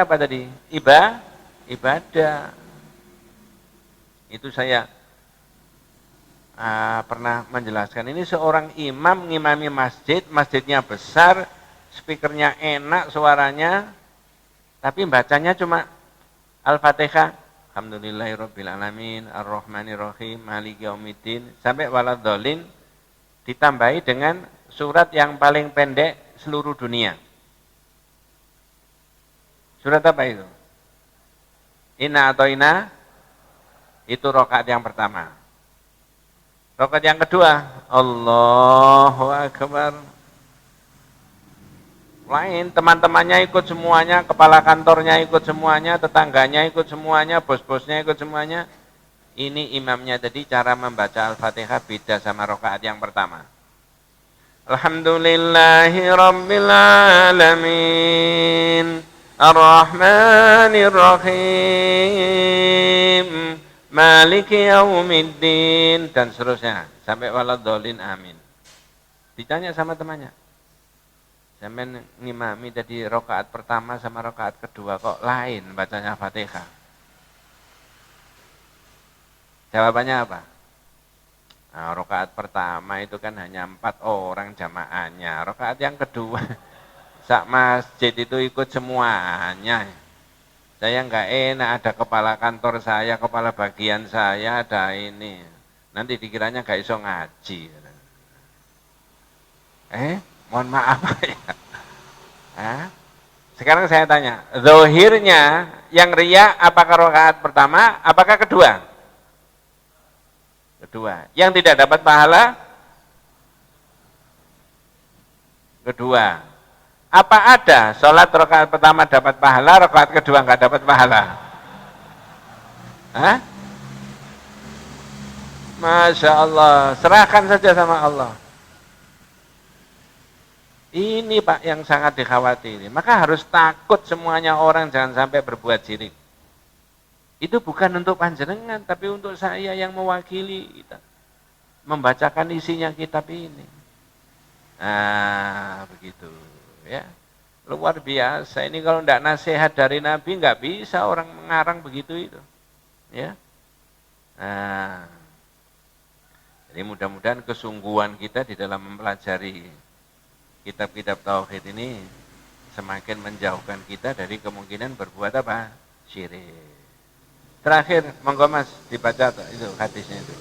apa tadi? Ibadah. Itu saya pernah menjelaskan. Ini seorang imam ngimami masjid, masjidnya besar, speakernya enak suaranya, tapi bacanya cuma Al-Fatihah, Alhamdulillahirabbil alamin, Ar-Rahmanirrahim, Maliki yaumiddin, sampai waladhdallin, ditambahi dengan surat yang paling pendek seluruh dunia. Surat apa itu? Inna atau Ina? Itu rakaat yang pertama. Rakaat yang kedua, Allahu Akbar. Lain, teman-temannya ikut semuanya, kepala kantornya ikut semuanya, tetangganya ikut semuanya, bos-bosnya ikut semuanya. Ini imamnya tadi cara membaca Al-Fatihah beda sama rakaat yang pertama. Alhamdulillahi Rabbil Alamin Ar-Rahmanir Rahim Maliki Yaumiddin dan seterusnya sampai waladhdallin amin. Ditanya sama temannya, sampean ngimami tadi rakaat pertama sama rakaat kedua kok lain bacanya Fatihah? Jawabannya apa? Nah, rakaat pertama itu kan hanya 4 orang jamaahnya. Rakaat yang kedua, sak masjid itu ikut semuanya. Saya nggak enak, ada kepala kantor saya, kepala bagian saya, ada ini. Nanti dikiranya nggak iso ngaji. Mohon maaf ya. Sekarang saya tanya, zahirnya yang riya apakah rakaat pertama, apakah kedua? Kedua. Yang tidak dapat pahala? Kedua. Apa ada sholat rakaat pertama dapat pahala, rakaat kedua nggak dapat pahala? Hah? Masya Allah, serahkan saja sama Allah. Ini Pak yang sangat dikhawatiri. Maka harus takut semuanya orang jangan sampai berbuat syirik. Itu bukan untuk panjenengan, tapi untuk saya yang mewakili kita. Membacakan isinya kitab ini. Nah, begitu. Ya, luar biasa. Ini kalau tidak nasihat dari Nabi, nggak bisa orang mengarang begitu itu. Ya. Nah, jadi mudah-mudahan kesungguhan kita di dalam mempelajari kitab-kitab tauhid ini semakin menjauhkan kita dari kemungkinan berbuat apa? Syirik. Terakhir, monggo Mas dibaca itu hadisnya itu.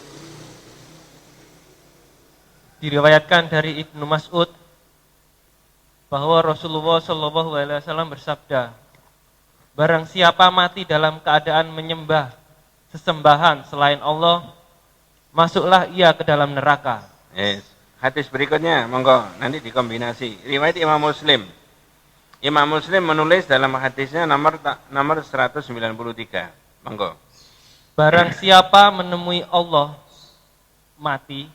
Diriwayatkan dari Ibnu Mas'ud bahwa Rasulullah SAW bersabda, barang siapa mati dalam keadaan menyembah sesembahan selain Allah, masuklah ia ke dalam neraka. Yes. Hadis berikutnya, monggo nanti dikombinasi. Riwayat Imam Muslim. Imam Muslim menulis dalam hadisnya nomor 193. Monggo. Barang siapa menemui Allah mati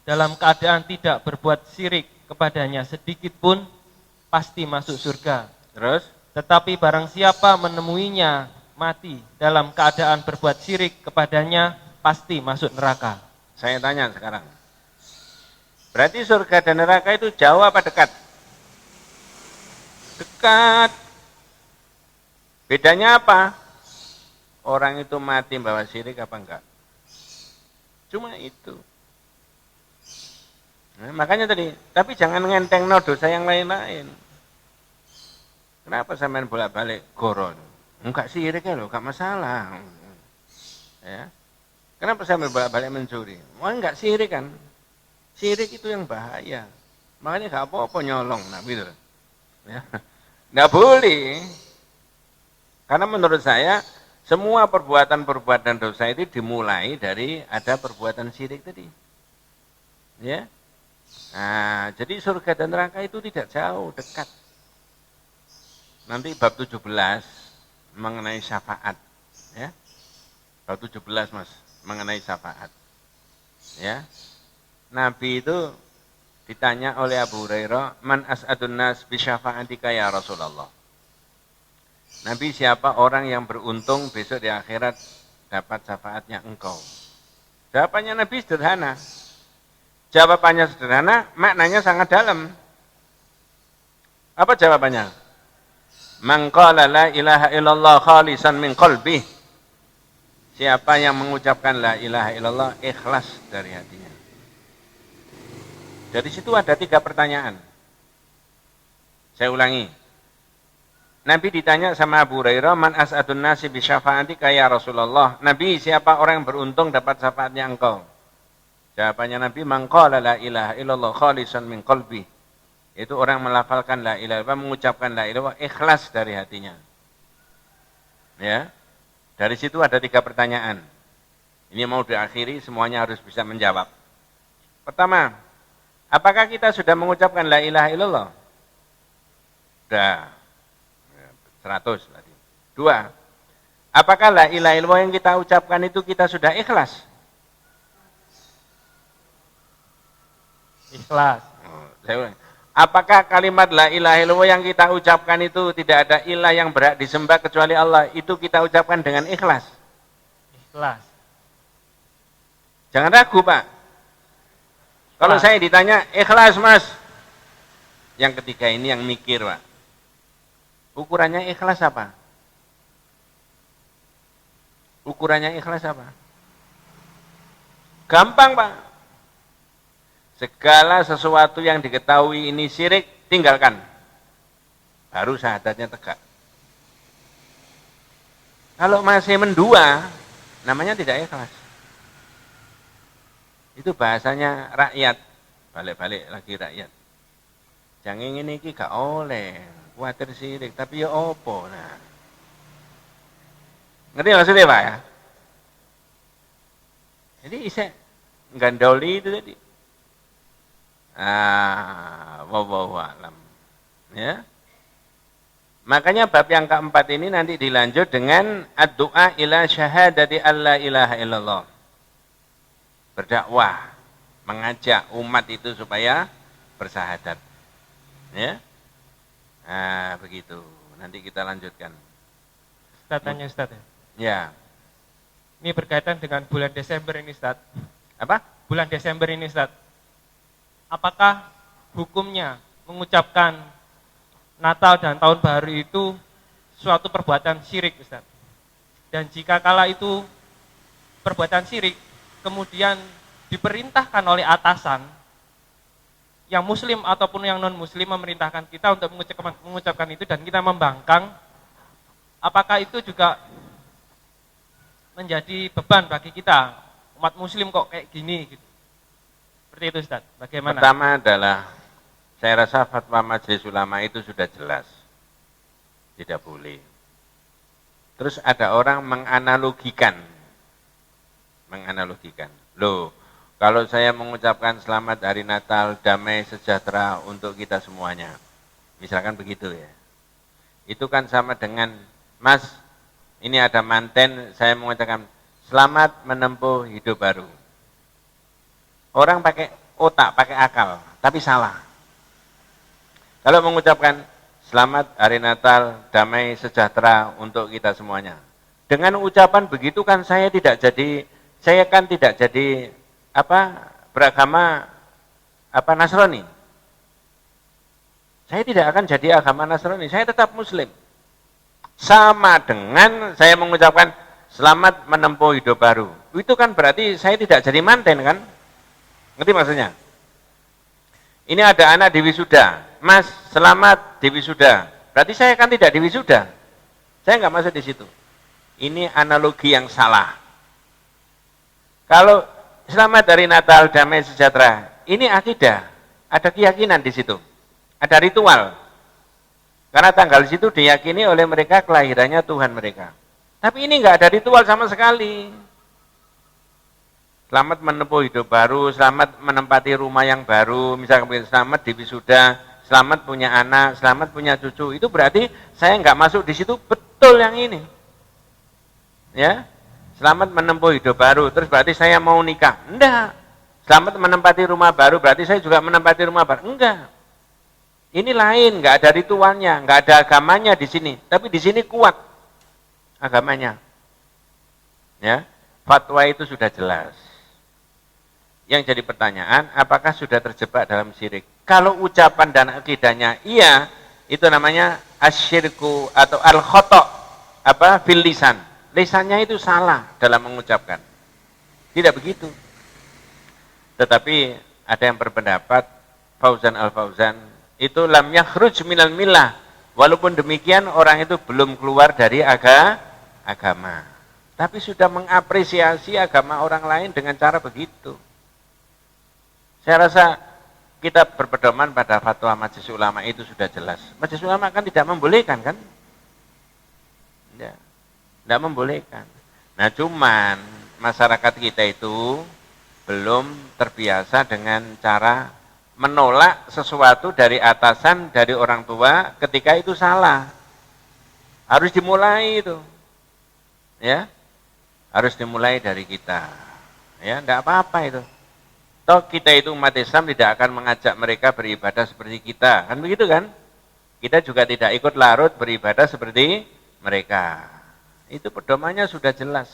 dalam keadaan tidak berbuat syirik kepadanya sedikit pun, pasti masuk surga. Terus? Tetapi barang siapa menemuinya mati dalam keadaan berbuat syirik kepadanya, pasti masuk neraka. Saya tanya sekarang. Berarti surga dan neraka itu jauh apa dekat? Dekat. Bedanya apa? Orang itu mati bawa syirik apa enggak? Cuma itu. Nah, makanya tadi, tapi jangan ngenteng no dosa yang lain-lain. Kenapa sampean bolak-balik goron? Enggak syirik ya loh, enggak masalah. Ya. Kenapa sampean bolak-balik mencuri? Wah, enggak syirik kan? Syirik itu yang bahaya. Makanya enggak apa-apa nyolong, nah gitu. Ya. Enggak boleh. Karena menurut saya semua perbuatan-perbuatan dosa itu dimulai dari ada perbuatan syirik tadi. Ya. Nah, jadi surga dan neraka itu tidak jauh, dekat. Nanti bab 17 mengenai syafaat, ya. Bab 17 Mas, mengenai syafaat. Ya. Nabi itu ditanya oleh Abu Hurairah, "Man as'adun nas bi syafa'atika ya Rasulullah?" Nabi, siapa orang yang beruntung besok di akhirat dapat syafaatnya engkau? Jawabannya Nabi sederhana. Jawabannya sederhana, maknanya sangat dalam. Apa jawabannya? Man qala la ilaha illallah khalisan min qalbih. Siapa yang mengucapkan la ilaha illallah ikhlas dari hatinya. Dari situ ada 3 pertanyaan. Saya ulangi. Nabi ditanya sama Abu Hurairah, man as'adun nasi bi syafa'atika ya Rasulullah. Nabi, siapa orang yang beruntung dapat syafaatnya engkau? Jawabannya Nabi, man qala la ilaha illallah khalisan min qalbi. Itu orang melafalkan la ilaha illallah, mengucapkan la ilaha illallah ikhlas dari hatinya. Ya. Dari situ ada 3 pertanyaan. Ini mau diakhiri, semuanya harus bisa menjawab. Pertama, apakah kita sudah mengucapkan la ilaha illallah? Sudah. 100 tadi. 2, apakah la ilaha illallah yang kita ucapkan itu kita sudah ikhlas? Ikhlas. Saya ulang. Apakah kalimat la ilaha illallah yang kita ucapkan itu tidak ada ilah yang berhak disembah kecuali Allah, itu kita ucapkan dengan ikhlas? Ikhlas. Jangan ragu, Pak. Kalau Ikhlas. saya ditanya, ikhlas, Mas. Yang ketiga ini yang mikir, Pak. Ukurannya ikhlas apa? Ukurannya ikhlas apa? Gampang, Pak. Segala sesuatu yang diketahui ini syirik, tinggalkan. Baru syahadatnya tegak. Kalau masih mendua, namanya tidak ikhlas. Itu bahasanya rakyat. Balik-balik lagi rakyat. Jangan ini gak oleh, khawatir syirik, tapi ya opo. Nah. Ngerti maksudnya, Pak ya? Jadi isek gandoli itu tadi. Wallahu a'lam. Ya. Makanya bab yang keempat ini nanti dilanjut dengan ad-du'a ila syahadati alla ilaha illallah. Berdakwah, mengajak umat itu supaya bersahadat. Ya. Nah, begitu. Nanti kita lanjutkan. Ustaz tanya Ustaz ya. Ya. Ini berkaitan dengan bulan Desember ini Ustaz. Apa? Bulan Desember ini Ustaz. Apakah hukumnya mengucapkan Natal dan Tahun Baru itu suatu perbuatan syirik, Ustaz? Dan jika kala itu perbuatan syirik, kemudian diperintahkan oleh atasan, yang muslim ataupun yang non-muslim memerintahkan kita untuk mengucapkan itu dan kita membangkang, apakah itu juga menjadi beban bagi kita, umat muslim kok kayak gini gitu? Seperti itu Ustaz, bagaimana? Pertama adalah, saya rasa fatwa Majelis Ulama itu sudah jelas. Tidak boleh. Terus ada orang menganalogikan. Loh, kalau saya mengucapkan selamat hari Natal, damai sejahtera untuk kita semuanya. Misalkan begitu ya. Itu kan sama dengan, Mas, ini ada manten, saya mengucapkan selamat menempuh hidup baru. Orang pakai otak, pakai akal, tapi salah. Kalau mengucapkan selamat hari Natal, damai sejahtera untuk kita semuanya. Dengan ucapan begitu kan saya kan tidak jadi beragama Nasrani. Saya tidak akan jadi agama Nasrani, saya tetap muslim. Sama dengan saya mengucapkan selamat menempuh hidup baru. Itu kan berarti saya tidak jadi manten kan? Ngerti maksudnya? Ini ada anak di wisuda, Mas, selamat di wisuda. Berarti saya kan tidak di wisuda. Saya nggak masuk di situ. Ini analogi yang salah. Kalau selamat dari Natal, damai sejahtera, ini akidah, ada keyakinan di situ, ada ritual. Karena tanggal situ diyakini oleh mereka kelahirannya Tuhan mereka. Tapi ini nggak ada ritual sama sekali. Selamat menempuh hidup baru, selamat menempati rumah yang baru, misalnya selamat di wisuda, selamat punya anak, selamat punya cucu. Itu berarti saya nggak masuk di situ, betul yang ini. Ya, selamat menempuh hidup baru, terus berarti saya mau nikah. Enggak. Selamat menempati rumah baru, berarti saya juga menempati rumah baru. Enggak. Ini lain, nggak ada ritualnya, nggak ada agamanya di sini. Tapi di sini kuat agamanya. Ya, fatwa itu sudah jelas. Yang jadi pertanyaan, apakah sudah terjebak dalam syirik? Kalau ucapan dan akidahnya iya, itu namanya asyirku atau al-khotok, fil lisan. Lisannya itu salah dalam mengucapkan. Tidak begitu. Tetapi ada yang berpendapat, Fauzan al-Fauzan, itu lam yakhruj minal millah. Walaupun demikian orang itu belum keluar dari agama. Tapi sudah mengapresiasi agama orang lain dengan cara begitu. Saya rasa kita berpedoman pada fatwa Majelis Ulama itu sudah jelas. Majelis Ulama kan tidak membolehkan kan? Tidak membolehkan. Nah cuman masyarakat kita itu belum terbiasa dengan cara menolak sesuatu dari atasan, dari orang tua ketika itu salah. Harus dimulai itu. Ya. Harus dimulai dari kita. Ya, enggak apa-apa itu. Toh kita itu umat Islam tidak akan mengajak mereka beribadah seperti kita. Kan begitu kan? Kita juga tidak ikut larut beribadah seperti mereka. Itu pedomannya sudah jelas.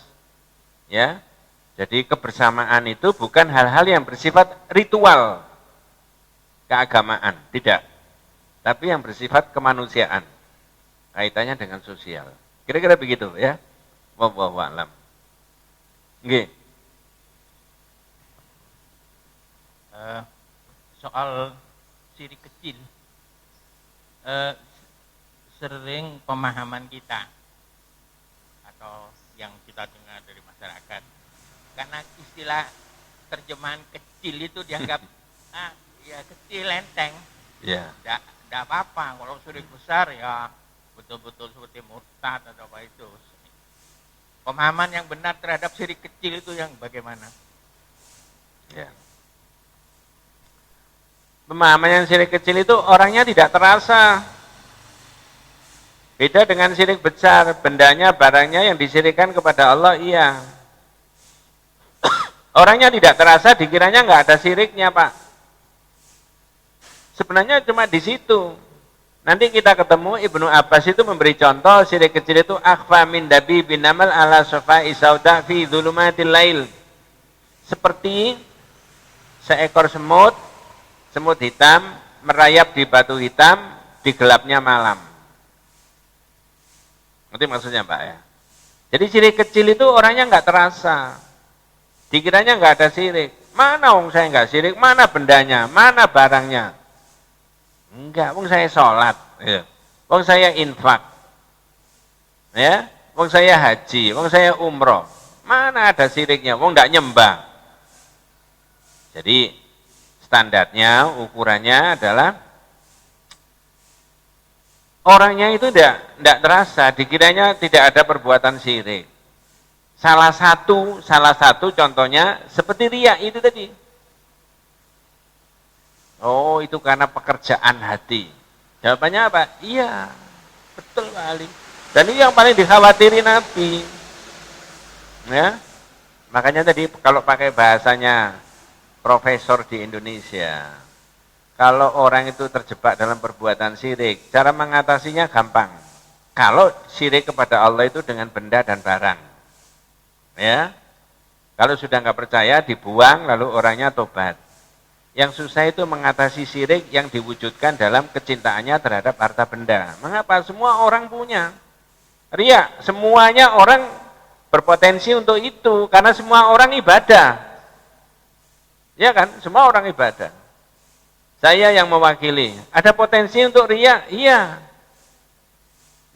Ya. Jadi kebersamaan itu bukan hal-hal yang bersifat ritual keagamaan, tidak. Tapi yang bersifat kemanusiaan. Kaitannya dengan sosial. Kira-kira begitu ya. Wallahu a'lam. Nggih. Soal syirik kecil, sering pemahaman kita atau yang kita dengar dari masyarakat, karena istilah terjemahan kecil itu dianggap ya kecil, enteng, tidak apa-apa. Kalau syirik besar ya betul-betul seperti murtad atau apa itu. Pemahaman yang benar terhadap syirik kecil itu yang bagaimana? Ya. Pemahaman yang syirik kecil itu orangnya tidak terasa. Beda dengan syirik besar, bendanya, barangnya yang disyirikkan kepada Allah, iya. Orangnya tidak terasa, dikiranya nggak ada syiriknya, Pak. Sebenarnya cuma di situ. Nanti kita ketemu Ibnu Abbas itu memberi contoh syirik kecil itu akhfa min dabi bin namal ala safai sauda fi dzulumatil lail. Seperti seekor semut hitam merayap di batu hitam di gelapnya malam. Ngerti maksudnya Pak ya? Jadi syirik kecil itu orangnya nggak terasa. Dikiranya nggak ada syirik. Mana wong saya nggak syirik? Mana bendanya? Mana barangnya? Enggak, wong saya sholat. Ya. Wong saya infak. Ya, wong saya haji. Wong saya umroh. Mana ada syiriknya? Wong nggak nyembah. Jadi standarnya, ukurannya adalah orangnya itu tidak terasa, dikiranya tidak ada perbuatan syirik. Salah satu contohnya seperti riya itu tadi. Oh, itu karena pekerjaan hati. Jawabannya apa? Iya, betul Pak Ali. Dan ini yang paling dikhawatiri Nabi. Ya, makanya tadi kalau pakai bahasanya profesor di Indonesia, kalau orang itu terjebak dalam perbuatan syirik, cara mengatasinya gampang. Kalau syirik kepada Allah itu dengan benda dan barang, ya, kalau sudah nggak percaya dibuang, lalu orangnya tobat. Yang susah itu mengatasi syirik yang diwujudkan dalam kecintaannya terhadap harta benda. Mengapa? Semua orang punya. Riya, semuanya orang berpotensi untuk itu, karena semua orang ibadah. Ya kan? Semua orang ibadah. Saya yang mewakili, ada potensi untuk riya? Iya.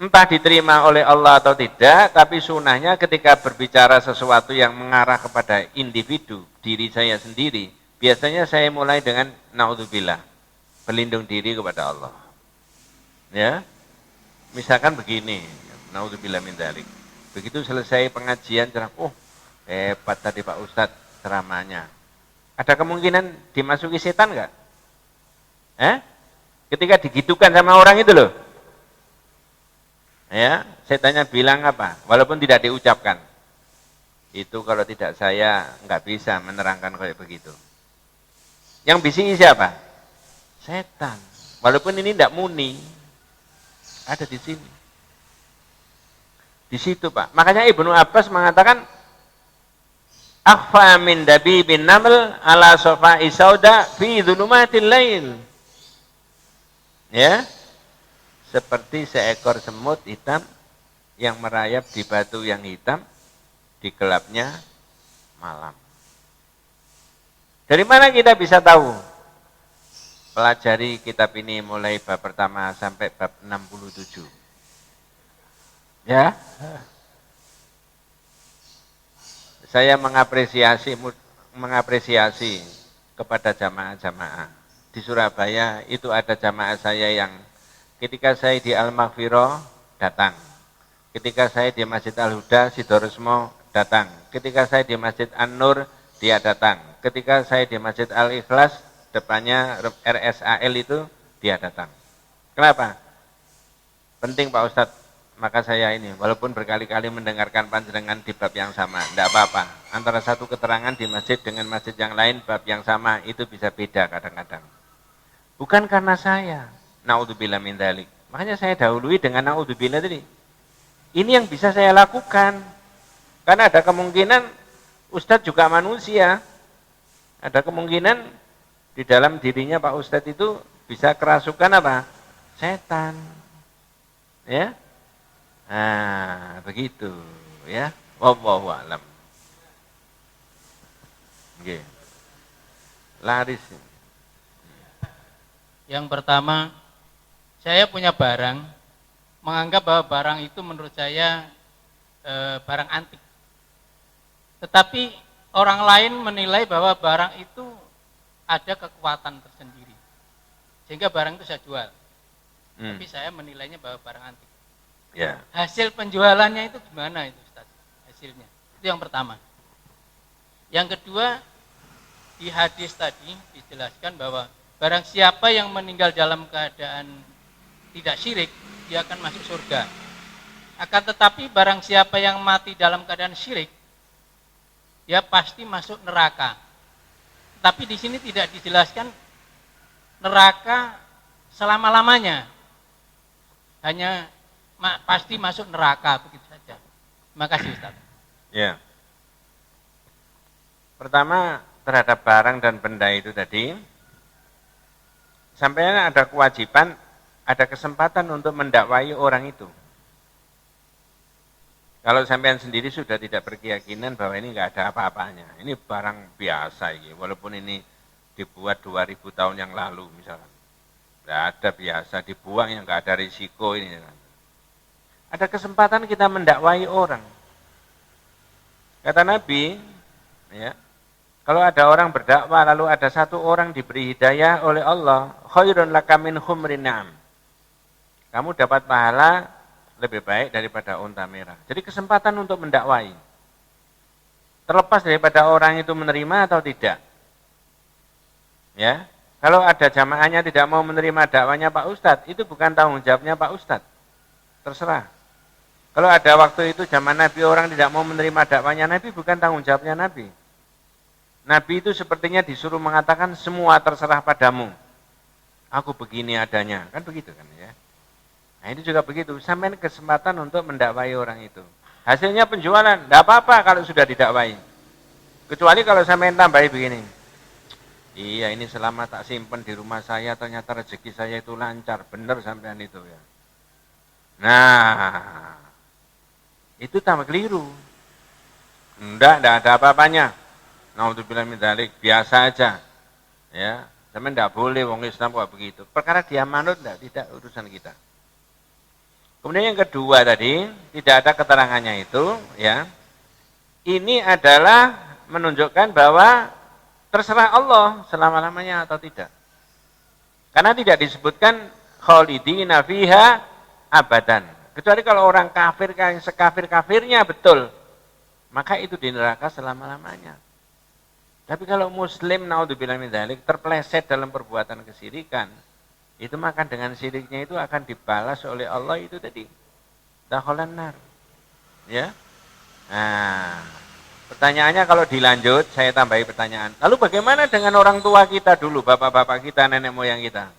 Entah diterima oleh Allah atau tidak, tapi sunnahnya ketika berbicara sesuatu yang mengarah kepada individu, diri saya sendiri, biasanya saya mulai dengan naudzubillah, berlindung diri kepada Allah. Ya, misalkan begini, naudzubillah min dzalik. Begitu selesai pengajian, oh hebat tadi Pak Ustadz ceramahnya. Ada kemungkinan dimasuki setan nggak? Ketika digitukan sama orang itu loh. Ya, setannya bilang apa? Walaupun tidak diucapkan. Itu kalau tidak saya nggak bisa menerangkan kayak begitu. Yang bising siapa? Setan. Walaupun ini tidak muni, ada di sini. Di situ Pak. Makanya Ibnu Abbas mengatakan, akhfa min dabi bin naml ala sofa'i sauda fi dhulumatil lail. Ya, seperti seekor semut hitam yang merayap di batu yang hitam di gelapnya malam. Dari mana kita bisa tahu? Pelajari kitab ini mulai bab pertama sampai bab 67. Ya. Saya mengapresiasi kepada jamaah-jamaah. Di Surabaya itu ada jamaah saya yang ketika saya di Al-Maghfirah datang. Ketika saya di Masjid Al-Huda, Sidoresmo datang. Ketika saya di Masjid An-Nur, dia datang. Ketika saya di Masjid Al-Ikhlas, depannya RSAL itu, dia datang. Kenapa? Penting Pak Ustadz, maka saya ini, walaupun berkali-kali mendengarkan panjenengan di bab yang sama, tidak apa-apa. Antara satu keterangan di masjid dengan masjid yang lain, bab yang sama, itu bisa beda kadang-kadang. Bukan karena saya, naudzubillah min dzalik. Makanya saya dahului dengan naudzubillah tadi. Ini yang bisa saya lakukan. Karena ada kemungkinan Ustadz juga manusia. Ada kemungkinan di dalam dirinya Pak Ustadz itu bisa kerasukan apa? Setan. Ya. Nah, begitu ya. Wallahu a'lam. Nggih. Laris. Yang pertama, saya punya barang, menganggap bahwa barang itu menurut saya barang antik. Tetapi orang lain menilai bahwa barang itu ada kekuatan tersendiri. Sehingga barang itu saya jual. Tapi saya menilainya bahwa barang antik. Ya. Hasil penjualannya itu gimana itu Ustaz? Hasilnya. Itu yang pertama. Yang kedua, di hadis tadi dijelaskan bahwa barang siapa yang meninggal dalam keadaan tidak syirik, dia akan masuk surga. Akan tetapi barang siapa yang mati dalam keadaan syirik, dia pasti masuk neraka. Tapi di sini tidak dijelaskan neraka selama-lamanya. Hanya pasti masuk neraka, begitu saja. Terima kasih Ustaz. Ya. Pertama, terhadap barang dan benda itu tadi, sampean ada kewajiban, ada kesempatan untuk mendakwai orang itu. Kalau sampean sendiri sudah tidak berkeyakinan bahwa ini enggak ada apa-apanya, ini barang biasa ini, walaupun ini dibuat 2000 tahun yang lalu misalnya. Enggak ada biasa, dibuang yang enggak ada risiko ini. Ada kesempatan kita mendakwai orang. Kata Nabi, ya, kalau ada orang berdakwah lalu ada satu orang diberi hidayah oleh Allah, khairun laka min humrin na'am. Kamu dapat pahala lebih baik daripada unta merah. Jadi kesempatan untuk mendakwai. Terlepas daripada orang itu menerima atau tidak. Ya, kalau ada jamaahnya tidak mau menerima dakwanya Pak Ustadz, itu bukan tanggung jawabnya Pak Ustadz. Terserah. Kalau ada waktu itu zaman Nabi orang tidak mau menerima dakwanya Nabi, bukan tanggung jawabnya Nabi. Nabi itu sepertinya disuruh mengatakan semua terserah padamu. Aku begini adanya, kan begitu kan ya. Nah itu juga begitu, sampai kesempatan untuk mendakwai orang itu. Hasilnya penjualan, tidak apa-apa kalau sudah didakwai. Kecuali kalau sampai tambahi begini. Iya ini selama tak simpen di rumah saya, ternyata rezeki saya itu lancar, benar sampean itu ya. Nah, itu tambah keliru. Enggak ada apa-apanya. Naudzubillah min dzalik, biasa aja. Ya, sampean enggak boleh wong Islam kok begitu. Perkara dia manut tidak urusan kita. Kemudian yang kedua tadi, tidak ada keterangannya itu, ya. Ini adalah menunjukkan bahwa terserah Allah selama-lamanya atau tidak. Karena tidak disebutkan khalidina fiha abadan. Kecuali kalau orang kafir yang sekafir-kafirnya betul, maka itu di neraka selama-lamanya. Tapi kalau muslim naudzubillah min dzalik terpleset dalam perbuatan kesyirikan, itu maka dengan syiriknya itu akan dibalas oleh Allah itu tadi. Dakhalan nar. Ya. Nah, pertanyaannya kalau dilanjut saya tambahi pertanyaan. Lalu bagaimana dengan orang tua kita dulu, bapak-bapak kita, nenek moyang kita?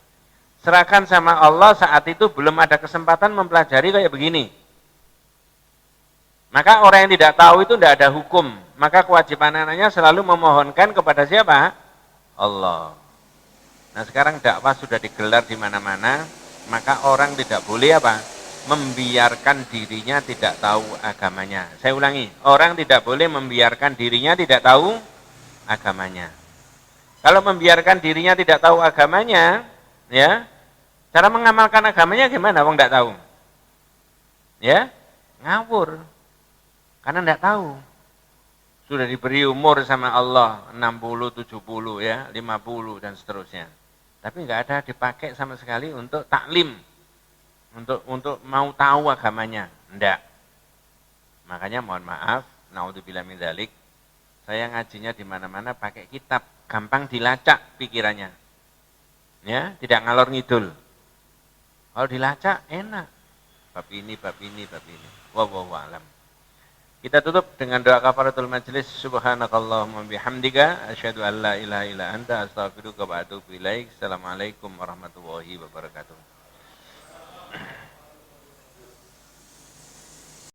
Serahkan sama Allah saat itu belum ada kesempatan mempelajari kayak begini. Maka orang yang tidak tahu itu tidak ada hukum. Maka kewajiban anaknya selalu memohonkan kepada siapa? Allah. Nah sekarang dakwah sudah digelar di mana-mana, maka orang tidak boleh apa? Membiarkan dirinya tidak tahu agamanya. Saya ulangi, orang tidak boleh membiarkan dirinya tidak tahu agamanya. Kalau membiarkan dirinya tidak tahu agamanya, ya, cara mengamalkan agamanya gimana? Wong tidak tahu, ya, ngawur, karena tidak tahu. sudah diberi umur sama Allah 60, 70 ya, 50 dan seterusnya. Tapi nggak ada dipakai sama sekali untuk taklim, untuk mau tahu agamanya, enggak. Makanya mohon maaf, naudzubillah min dzalik, saya ngajinya di mana-mana pakai kitab, gampang dilacak pikirannya. Ya, tidak ngalor ngidul. Kalau dilacak enak. Bab ini, bab ini, bab ini. Wallahu a'lam. Kita tutup dengan doa kafaratul majelis. Subhanakallahumma bihamdika asyhadu an la ilaha illa anta astaghfiruka wa atubu ilaik. Assalamualaikum warahmatullahi wabarakatuh.